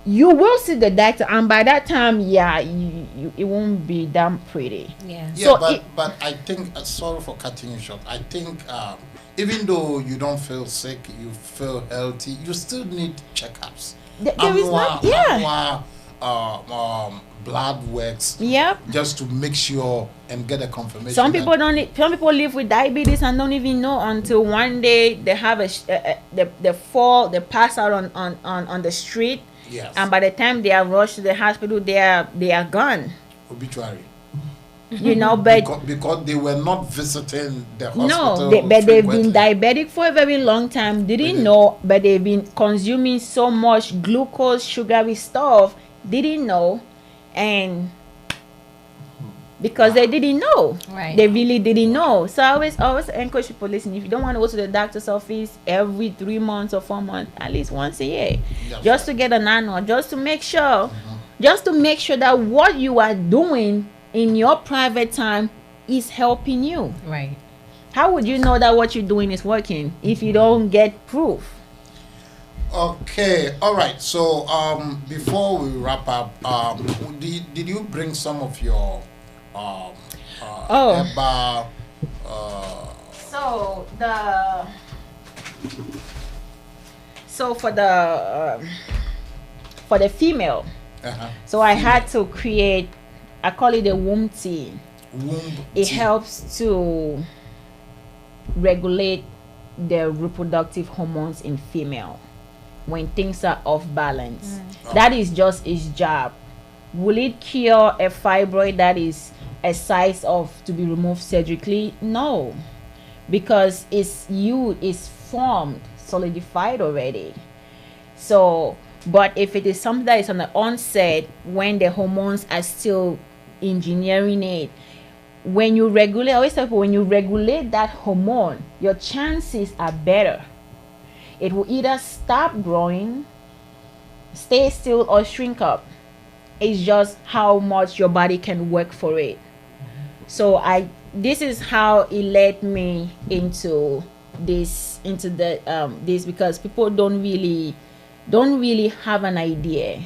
you will see the doctor, and by that time, it won't be damn pretty. Yeah. Yeah, So but I think, sorry for cutting you short, I think even though you don't feel sick, you feel healthy, you still need checkups. There is not, Annual, blood works, Yep. just to make sure and get a confirmation. Some that- people don't. Some people live with diabetes and don't even know until one day they have they fall, they pass out on the street, Yes. and by the time they are rushed to the hospital, they are gone. Obituary. But Because they were not visiting the hospital. no, but they've been frequently. diabetic for a very long time. Didn't know, but they've been consuming so much glucose, sugary stuff. Didn't know, and because they didn't know, Right. they really didn't know. So I always encourage people, listen, if you don't want to go to the doctor's office every 3 months or 4 months, at least once a year, That's just to get an annual, just to make sure that what you are doing in your private time is helping you. Right. How would you know that what you're doing is working if you don't get proof? Okay, all right. So before we wrap up, did you bring some of your herbal, So for the female, so I had to create, I call it a womb tea. womb It tea? helps to regulate the reproductive hormones in female when things are off balance. That is just its job. Will it cure a fibroid that is a size of to be removed surgically? No, because it's formed, solidified already. So But if it is something that is on the onset, when the hormones are still engineering it, when you regulate, I always tell people, when you regulate that hormone, your chances are better. It will either stop growing, stay still, or shrink up. It's just how much your body can work for it. So this is how it led me into this, because people don't really have an idea.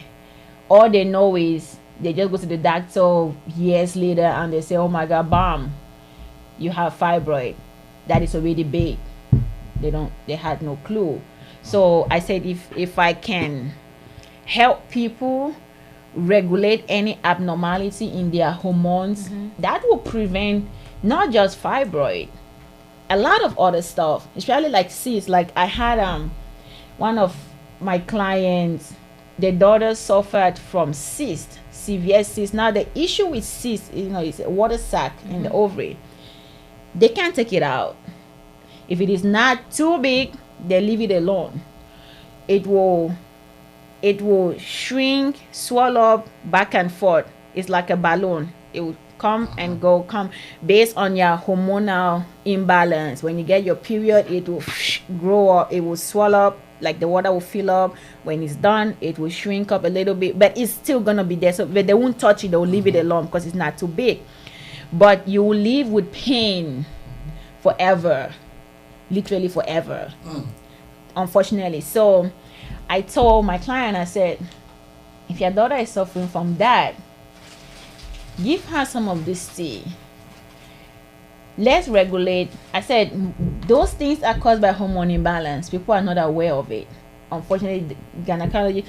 All they know is they just go to the doctor years later and they say, oh my God, bam, you have fibroid. That is already big. They had no clue. So I said, if I can help people regulate any abnormality in their hormones, that will prevent not just fibroid, a lot of other stuff, especially like cysts. Like I had one of my clients, the daughter suffered from cyst, severe cyst. Now the issue with cyst, is a water sac in the ovary. They can't take it out. If it is not too big, they leave it alone. It will shrink, swell up, back and forth. It's like a balloon. It will come and go, based on your hormonal imbalance. When you get your period, it will grow up, it will swell up, like the water will fill up. When it's done, it will shrink up a little bit, but it's still gonna be there. So, but they won't touch it, they'll leave it alone because it's not too big. But you will live with pain forever, literally forever, unfortunately. So I told my client, I said, if your daughter is suffering from that, give her some of this tea. Let's regulate. I said, those things are caused by hormone imbalance. People are not aware of it. Unfortunately, gynecology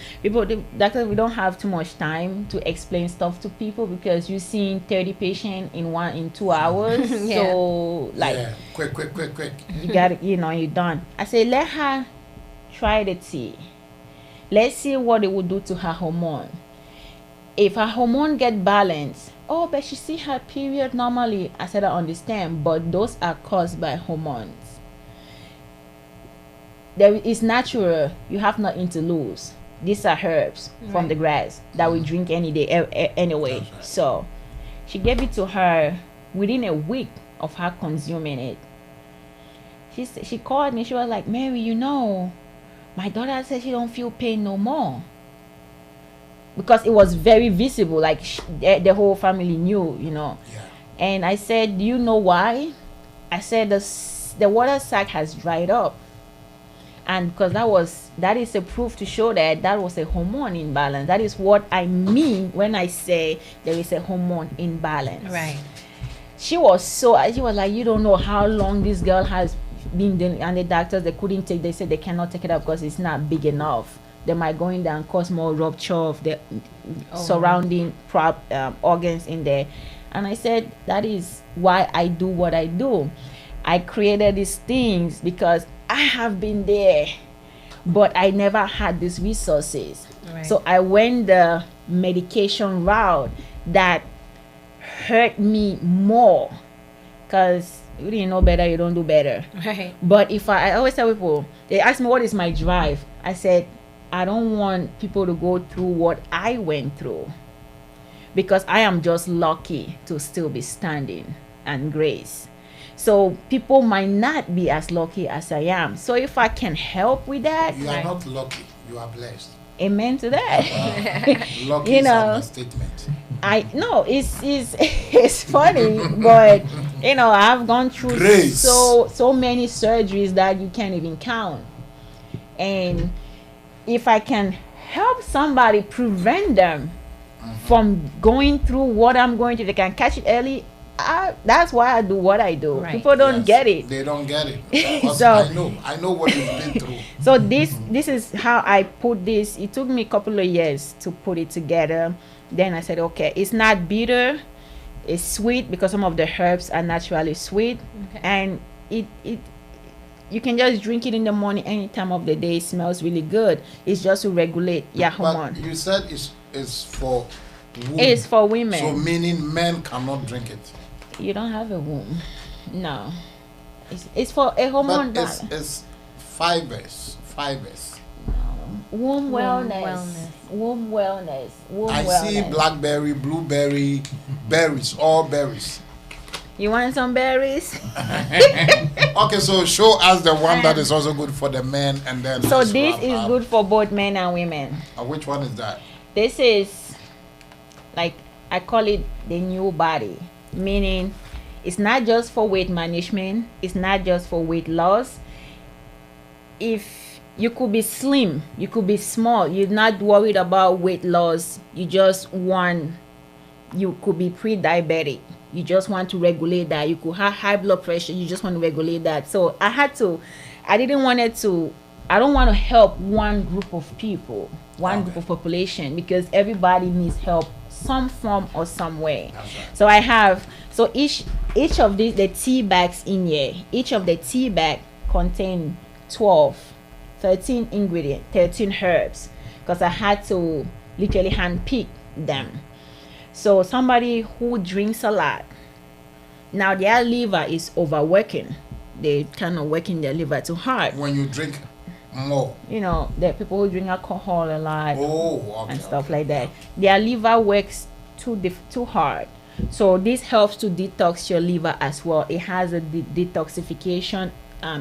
doctors, we don't have too much time to explain stuff to people, because you're seeing 30 patients in 2 hours. So quick. You got it, you're done. I say, let her try the tea. Let's see what it will do to her hormone. If her hormone get balanced, but she see her period normally. I said, I understand, but those are caused by hormones. It's natural. You have nothing to lose. These are herbs from the grass that we drink any day anyway. Right. So she gave it to her within a week of her consuming it. She called me. She was like, Mary, my daughter said she don't feel pain no more. Because it was very visible, like the whole family knew, Yeah. And I said, do you know why? I said, the water sac has dried up. And because that is a proof to show that was a hormone imbalance. That is what I mean when I say there is a hormone imbalance. Right. She was like, you don't know how long this girl has been doing, and the doctors, they said they cannot take it up because it's not big enough. They might go in there and cause more rupture of the surrounding organs in there. And I said, that is why I do what I do. I created these things because I have been there, but I never had these resources. Right. So I went the medication route that hurt me more, because you didn't know better, you don't do better. Right. But I always tell people, they ask me what is my drive. I said, I don't want people to go through what I went through, because I am just lucky to still be standing and grace. So people might not be as lucky as I am. So if I can help with that, you are not lucky, you are blessed. Amen to that. Lucky is a statement. I know it's funny, but I've gone through grace. so many surgeries that you can't even count. And if I can help somebody, prevent them from going through what I'm going through, they can catch it early. That's why I do what I do. Right. People don't get it. They don't get it. So I know what you've been through. So this is how I put this. It took me a couple of years to put it together. Then I said, okay, it's not bitter, it's sweet, because some of the herbs are naturally sweet, and it you can just drink it in the morning, any time of the day. It smells really good. It's just to regulate your hormone. But you said it's for women. It's for women. So meaning men cannot drink it. You don't have a womb. No. It's for a hormone balance. It's fibers. No. womb wellness. I see blackberry, blueberry, berries, all berries. You want some berries? Okay, so show us the one that is also good for the men, and then. So this is good for both men and women. Which one is that? This is, like, I call it the new body, meaning it's not just for weight management, it's not just for weight loss. If you could be slim, you could be small, you're not worried about weight loss, you could be pre-diabetic, you just want to regulate that, you could have high blood pressure, you just want to regulate that. So I don't want to help one group of people, group of population, because everybody needs help some form or some way. Right. So each of the tea bags in here, each of the tea bag contain 13 ingredients, 13 herbs, because I had to literally hand pick them. So somebody who drinks a lot, now their liver is overworking. They kind of working their liver too hard. When you drink more, the people who drink alcohol a lot, and stuff like that, their liver works too hard. So this helps to detox your liver as well. It has a detoxification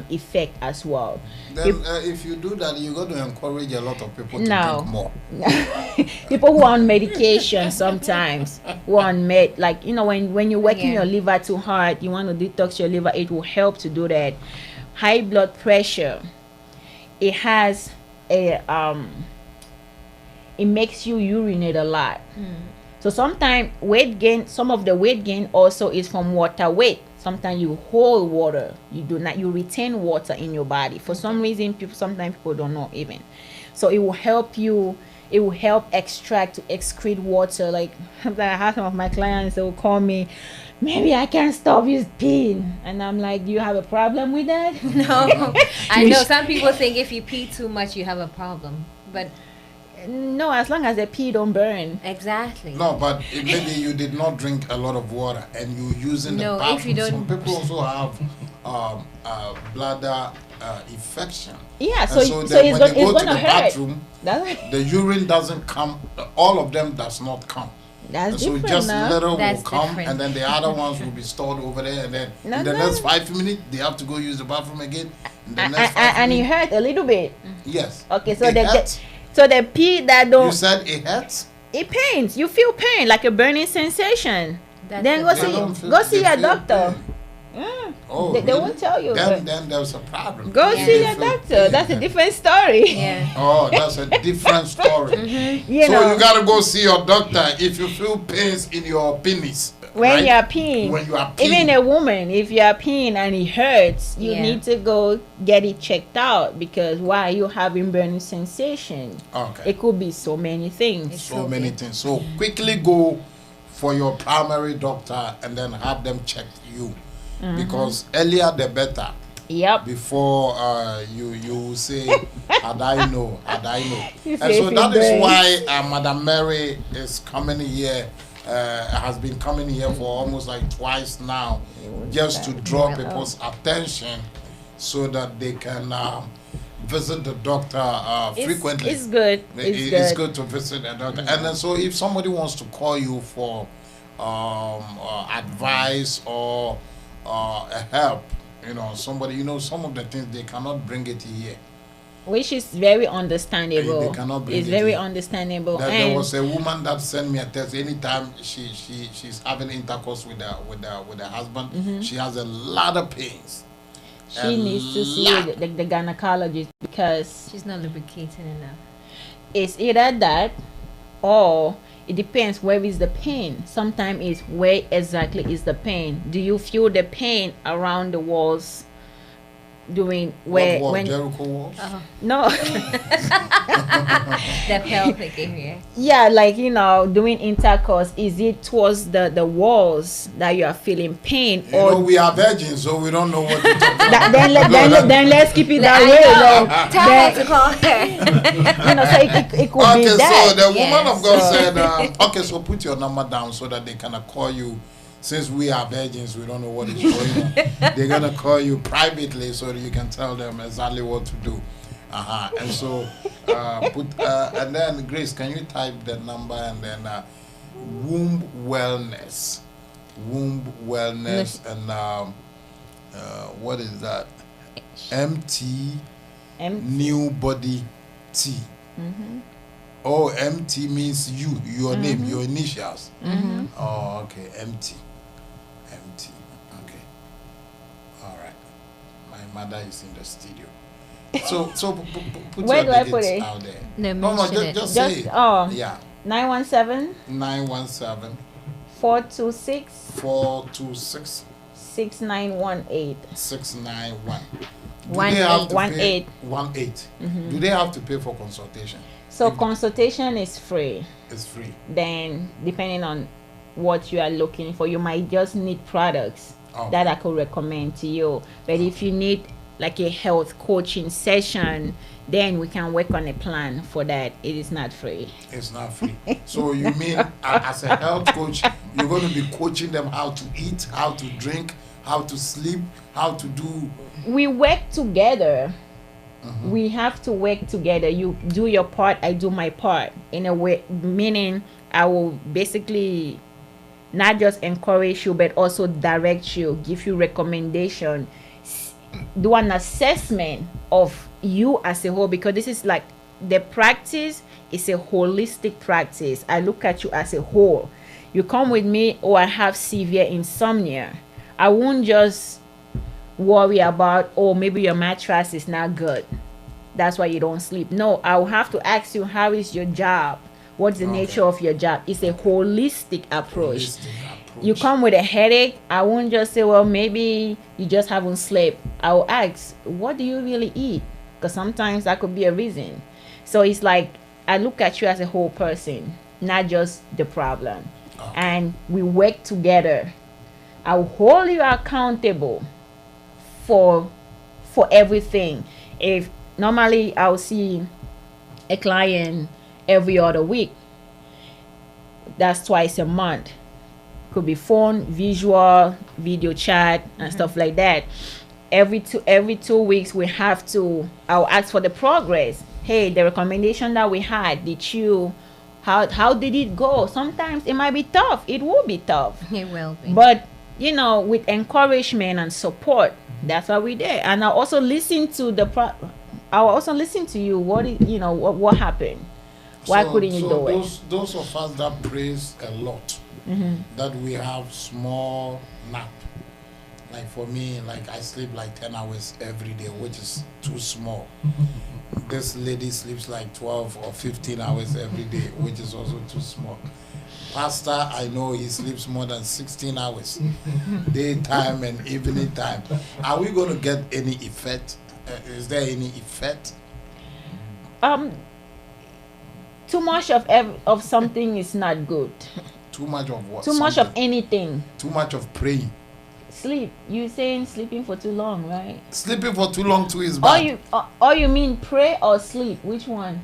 effect as well. Then if you do that, you're going to encourage a lot of people to drink more. People who are on medication sometimes, who are on when you're working your liver too hard, you want to detox your liver, it will help to do that. High blood pressure, it has it makes you urinate a lot. So sometimes some of the weight gain also is from water weight. Sometimes you hold water, you retain water in your body. For some reason, sometimes people don't know even. So it will help excrete water. Like I have some of my clients that will call me, maybe I can't stop peeing, and I'm like, do you have a problem with that? No. I know some people think if you pee too much you have a problem, but no, as long as the pee don't burn. Exactly. No, but maybe you did not drink a lot of water and you using the bathroom. If you don't. Some people also have bladder infection. Yeah, so when they go to the hurt. bathroom, the urine doesn't come. All of them does not come. That's so different. Just little That's will come, different. and then the other ones will be stored over there, and then in the next 5 minutes they have to go use the bathroom again. And it hurt a little bit. Yes. Okay, so the pee that don't. You said it hurts. It pains. You feel pain, like a burning sensation. Then go see your doctor. Oh, they won't tell you. Then there's a problem. Go see your doctor. That's a different story. Yeah. Oh, that's a different story. You gotta go see your doctor if you feel pains in your penis. When you are peeing. Even a woman, if you are peeing and it hurts, you need to go get it checked out, because why are you having burning sensation? Okay. It could be so many things. So many things. So quickly go for your primary doctor and then have them check you. Because earlier the better. Yep. Before you say, had I know. And say so that is why Madam Mary is coming here, has been coming here for almost like twice now, just to draw people's attention so that they can visit the doctor frequently. It's good. It's good to visit the doctor. And then so if somebody wants to call you for advice or help, somebody, some of the things they cannot bring it here. Which is very understandable. They cannot bring it's it very here. understandable. There was a woman that sent me a text. Anytime she's having intercourse with her husband, she has a lot of pains. She needs to see the gynecologist, because she's not lubricating enough. It's either that, or it depends where is the pain. Sometimes it's where exactly is the pain. Do you feel the pain around the walls? Doing where when Jericho walls? No. The pelvic area. Yeah, like doing intercourse. Is it towards the walls that you are feeling pain, or we are virgins, so we don't know what to talk about. then let's keep it that way. Tell her to call her. So it could be that. So the woman of God said, so put your number down so that they can call you. Since we are virgins, we don't know what is going on. They're going to call you privately so that you can tell them exactly what to do. And so and then Grace, can you type the number and then womb wellness, and what is that? MT new body T. Oh, MT means your name, your initials. Oh, okay, MT. Okay, all right. My mother is in the studio. So put Where your do I put digits it? out there. No, Just say it. Yeah. 917 917 426 426 6918. 691. One Do they have eight. to One pay? eight. 18. Do they have to pay for consultation? So If- consultation is free. It's free. Then depending on what you are looking for, you might just need products Okay. that I could recommend to you. But if you need like a health coaching session, then we can work on a plan for that. It is not free. It's not free. So you mean as a health coach, you're going to be coaching them how to eat, how to drink, how to sleep, how to do. We work together. We have to work together. You do your part, I do my part. In a way, meaning I will basically not just encourage you, but also direct you, give you recommendation, do an assessment of you as a whole, because this is like the practice is a holistic practice. I look at you as a whole. You come with me, oh, I have severe insomnia. I won't just worry about, oh, maybe your mattress is not good, that's why you don't sleep. No, I will have to ask you, how is your job? What's the nature of your job? It's a holistic approach. You come with a headache, I won't just say, well, maybe you just haven't slept. I will ask, what do you really eat? Because sometimes that could be a reason. So it's like I look at you as a whole person, not just the problem. And we work together. I will hold you accountable for everything. If normally I'll see a client every other week, that's twice a month. Could be phone, visual, video chat, and stuff like that. Every 2 weeks we have to, I'll ask for the progress. Hey, the recommendation that we had, how did it go? Sometimes it might be tough. It will be tough. It will be. But with encouragement and support, that's why we're there. And I'll also listen to you. What happened? Why couldn't you do it? Those of us that praise a lot, that we have small nap. Like for me, like I sleep like 10 hours every day, which is too small. This lady sleeps like 12 or 15 hours every day, which is also too small. Pastor, I know he sleeps more than 16 hours, daytime and evening time. Are we going to get any effect? Is there any effect? Too much of something is not good. Too much of what? Too much of anything. Too much of praying. Sleep. You saying sleeping for too long, right? Sleeping for too long too is bad. Or you mean pray or sleep? Which one?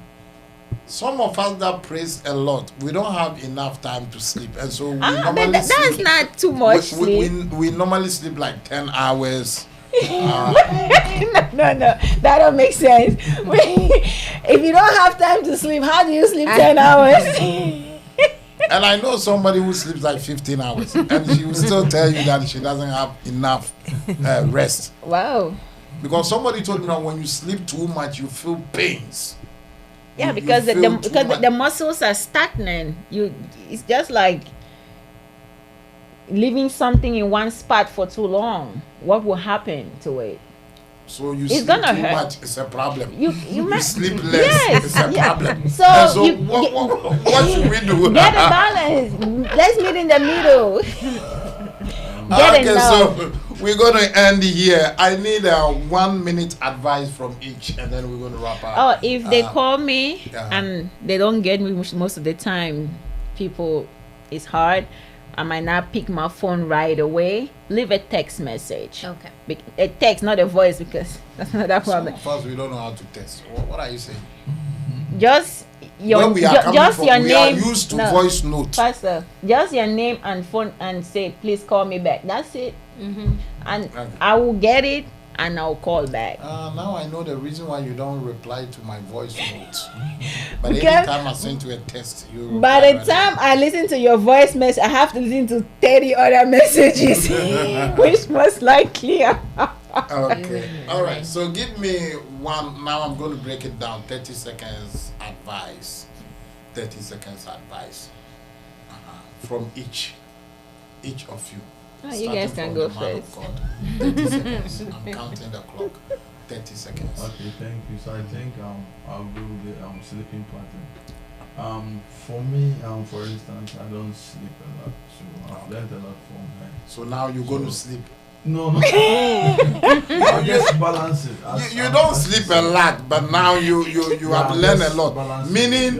Some of us that praise a lot, we don't have enough time to sleep, and so we but that's not too much sleep. We normally sleep like 10 hours. No, that don't make sense. If you don't have time to sleep, how do you sleep 10 hours? And I know somebody who sleeps like 15 hours, and she will still tell you that she doesn't have enough rest. Wow. Because somebody told me that when you sleep too much, you feel pains. Yeah, You because feel too much. the muscles are stagnant. It's just like leaving something in one spot for too long. What will happen to it? So you It's sleep gonna too hurt. much, it's a problem. You Sleep less, Yes, it's a yeah. problem. So And so you what should we do? get a balance. Let's meet in the middle. Get Okay, enough. so we're going to end here. I need a 1 minute advice from each, and then we're going to wrap up. Oh, if they call me yeah. and they don't get me most of the time, it's hard. I might not pick my phone right away. Leave a text message. Okay. A text, not a voice, because that's not that Some problem. of us, we don't know how to test. What are you saying? Just your When we are coming just from, your we name. are used to No, voice note. Pastor, just your name and phone, and say, please call me back. That's it. And Okay. I will get it and I'll call back. Now I know the reason why you don't reply to my voice notes. But Because- anytime I send you a text, you By reply the right time I listen to your voice message, I have to listen to 30 other messages, which most likely are. Okay. All right. So give me one. Now I'm going to break it down. 30 seconds advice. 30 seconds advice from each of you. Oh, you guys Starting can from go the man of first. God. 30 seconds. I'm counting the clock. 30 seconds. Okay, thank you. So I think I'll go with the sleeping pattern. For me, for instance, I don't sleep a lot, so I've learned a lot from her. So now you're going to sleep. No. I just balance it. You don't sleep a lot, but now you have learned a lot. Meaning,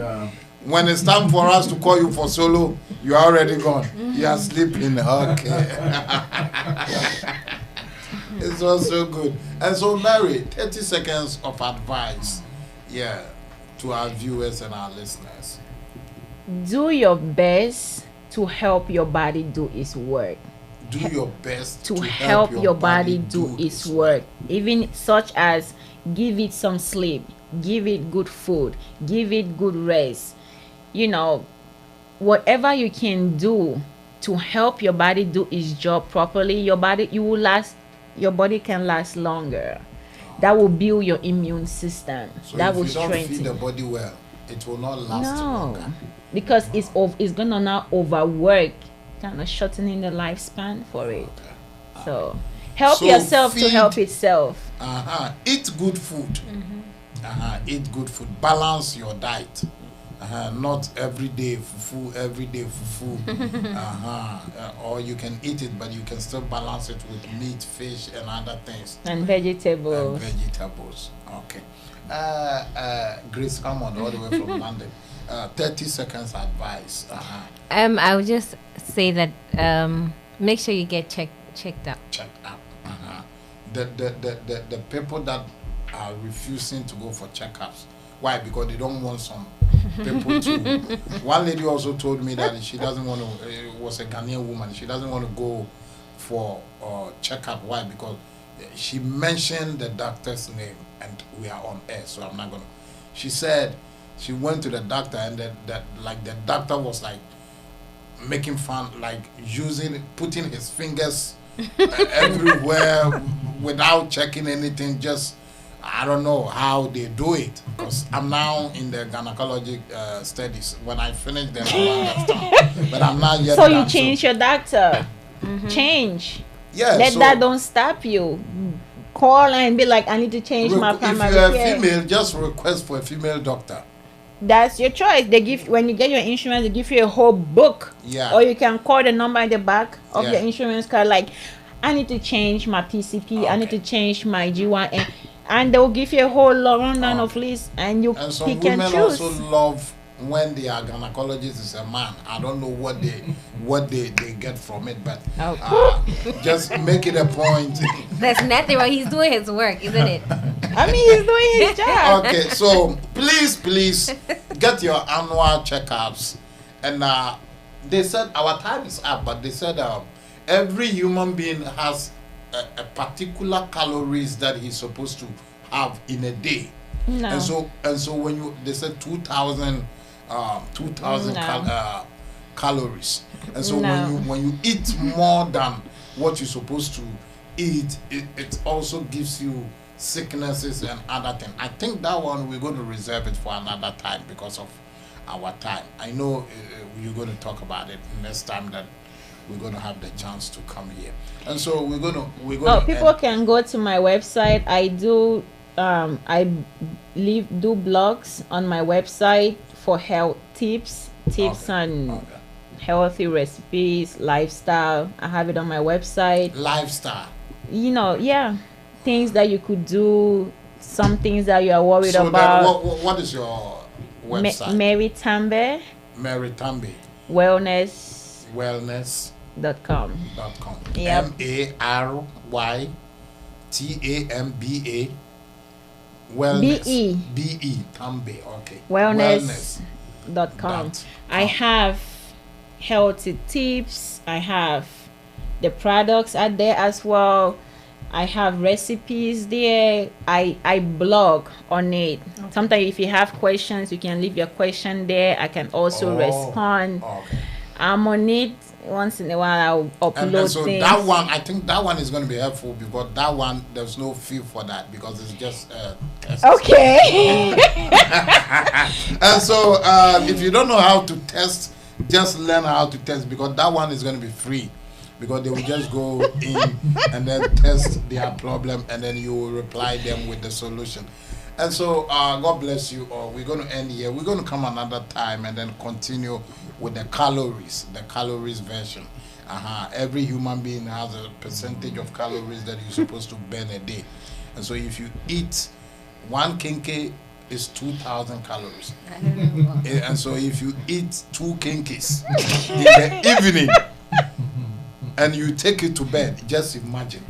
when it's time for us to call you for solo, you are already gone. You are sleeping. Okay. It's also good. And so, Mary, 30 seconds of advice, to our viewers and our listeners. Do your best to help your body do its work. Do your best To help your body do its work. Even such as give it some sleep, give it good food, give it good rest. You know, whatever you can do to help your body do its job properly, your body can last longer. That will build your immune system. So that if will you don't feed strengthen. the body well, it will not last No, longer. because it's gonna now overwork, kind of shortening the lifespan for it. So help So yourself to feed- help itself. Eat good food. Eat good food. Balance your diet. Not every day fufu, or you can eat it, but you can still balance it with meat, fish, and other things. And vegetables. Okay. Grace Hammond, all the way from London. 30 seconds advice. I would just say that make sure you get checked up. Check up. The people that are refusing to go for checkups. Why? Because they don't want some people to. One lady also told me that she doesn't want to. It was a Ghanaian woman. She doesn't want to go for checkup. Why? Because she mentioned the doctor's name, and we are on air, so I'm not gonna. She said she went to the doctor, and the doctor was like making fun, like putting his fingers everywhere without checking anything. Just I don't know how they do it, because I'm now in the gynecologic studies. When I finish them, I'll understand. But I'm not yet. So you done, change your doctor. Change. Yeah. Let so that don't stop you. Call and be like, I need to change my primary if you're a care. female, just request for a female doctor. That's your choice. They give, when you get your insurance, they give you a whole book. Yeah. Or you can call the number in the back of Yeah. your insurance card, like, I need to change my PCP, I need Okay. to change my G1, and they'll give you a whole rundown of list, and you And some pick and women choose. also love when their gynecologist is a man. I don't know what they get from it, but just make it a point. There's nothing wrong. He's doing his work, isn't it? I mean, he's doing his job. Okay, so please get your annual checkups. And they said our time is up, but they said every human being has a particular calories that he's supposed to have in a day. No. And so when they said 2,000 No. calories, and so No. when you eat more than what you're supposed to eat, it also gives you sicknesses and other things. I think that one we're going to reserve it for another time because of our time. I know you're going to talk about it next time that we're going to have the chance to come here. And so we're going to People can go to my website. I do do blogs on my website for health tips on healthy recipes, lifestyle. I have it on my website. Lifestyle. You know, yeah, things that you could do, some things that you are worried So about. then what is your website? Mary Tambe Mary Tambe wellness.com. Yep. MaryTamba wellness. BE Tambe. Okay. Wellness.com. I have healthy tips. I have the products out there as well. I have recipes there. I blog on it. Sometimes if you have questions, you can leave your question there. I can also respond. Okay. I'm on it. Once in a while I'll upload And so things. that one, I think that one is going to be helpful because that one, there's no fee for that because it's just test. Okay. And so if you don't know how to test, just learn how to test because that one is going to be free because they will just go in and then test their problem and then you will reply them with the solution. And so God bless you all. We're going to end here. We're going to come another time and then continue with the calories version. Every human being has a percentage of calories that you're supposed to burn a day. And so if you eat 1 kinky is 2,000 calories. And so if you eat 2 kinkis in the evening and you take it to bed, just imagine.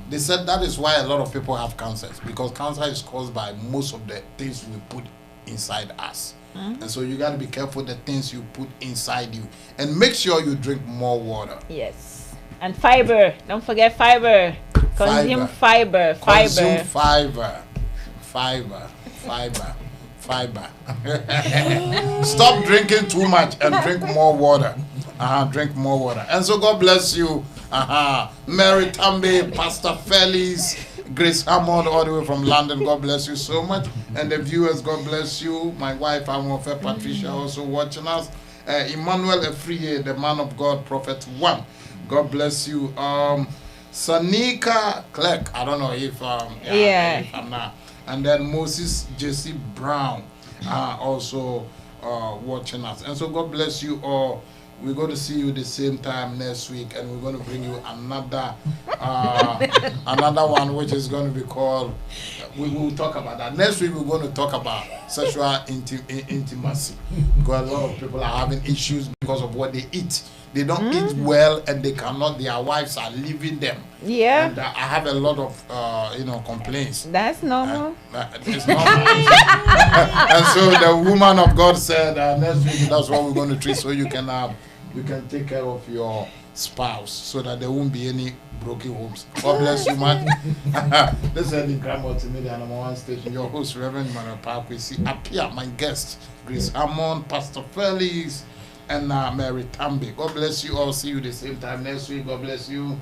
They said that is why a lot of people have cancers because cancer is caused by most of the things we put inside us. And so you got to be careful the things you put inside you and make sure you drink more water. Yes. And fiber. Don't forget fiber. Consume fiber. Consume fiber. Stop drinking too much and drink more water. Drink more water. And so God bless you. Mary Tambe, Pastor Felix, Grace Hammond, all the way from London. God bless you so much. And the viewers, God bless you. My wife, Amofe Patricia, also watching us. Emmanuel Efriye, the man of God, Prophet 1. God bless you. Sanika Clark, I don't know if if I'm not. And then Moses Jesse Brown also watching us. And so God bless you all. We're going to see you the same time next week, and we're going to bring you another another one, which is going to be called. We will talk about that next week. We're going to talk about sexual intimacy because a lot of people are having issues because of what they eat. They don't eat well, and they cannot. Their wives are leaving them. Yeah. And I have a lot of complaints. That's normal. It's normal. And so the woman of God said next week that's what we're going to treat, so you can take care of your spouse, so that there won't be any broken homes. God bless you, man. This is ADINKRA Multimedia #1 station. Your host, Reverend Emmanuel Parkway. Appear my guest, Grace Hammond, Pastor Felix, and Mary Tambe. God bless you all. See you the same time next week. God bless you.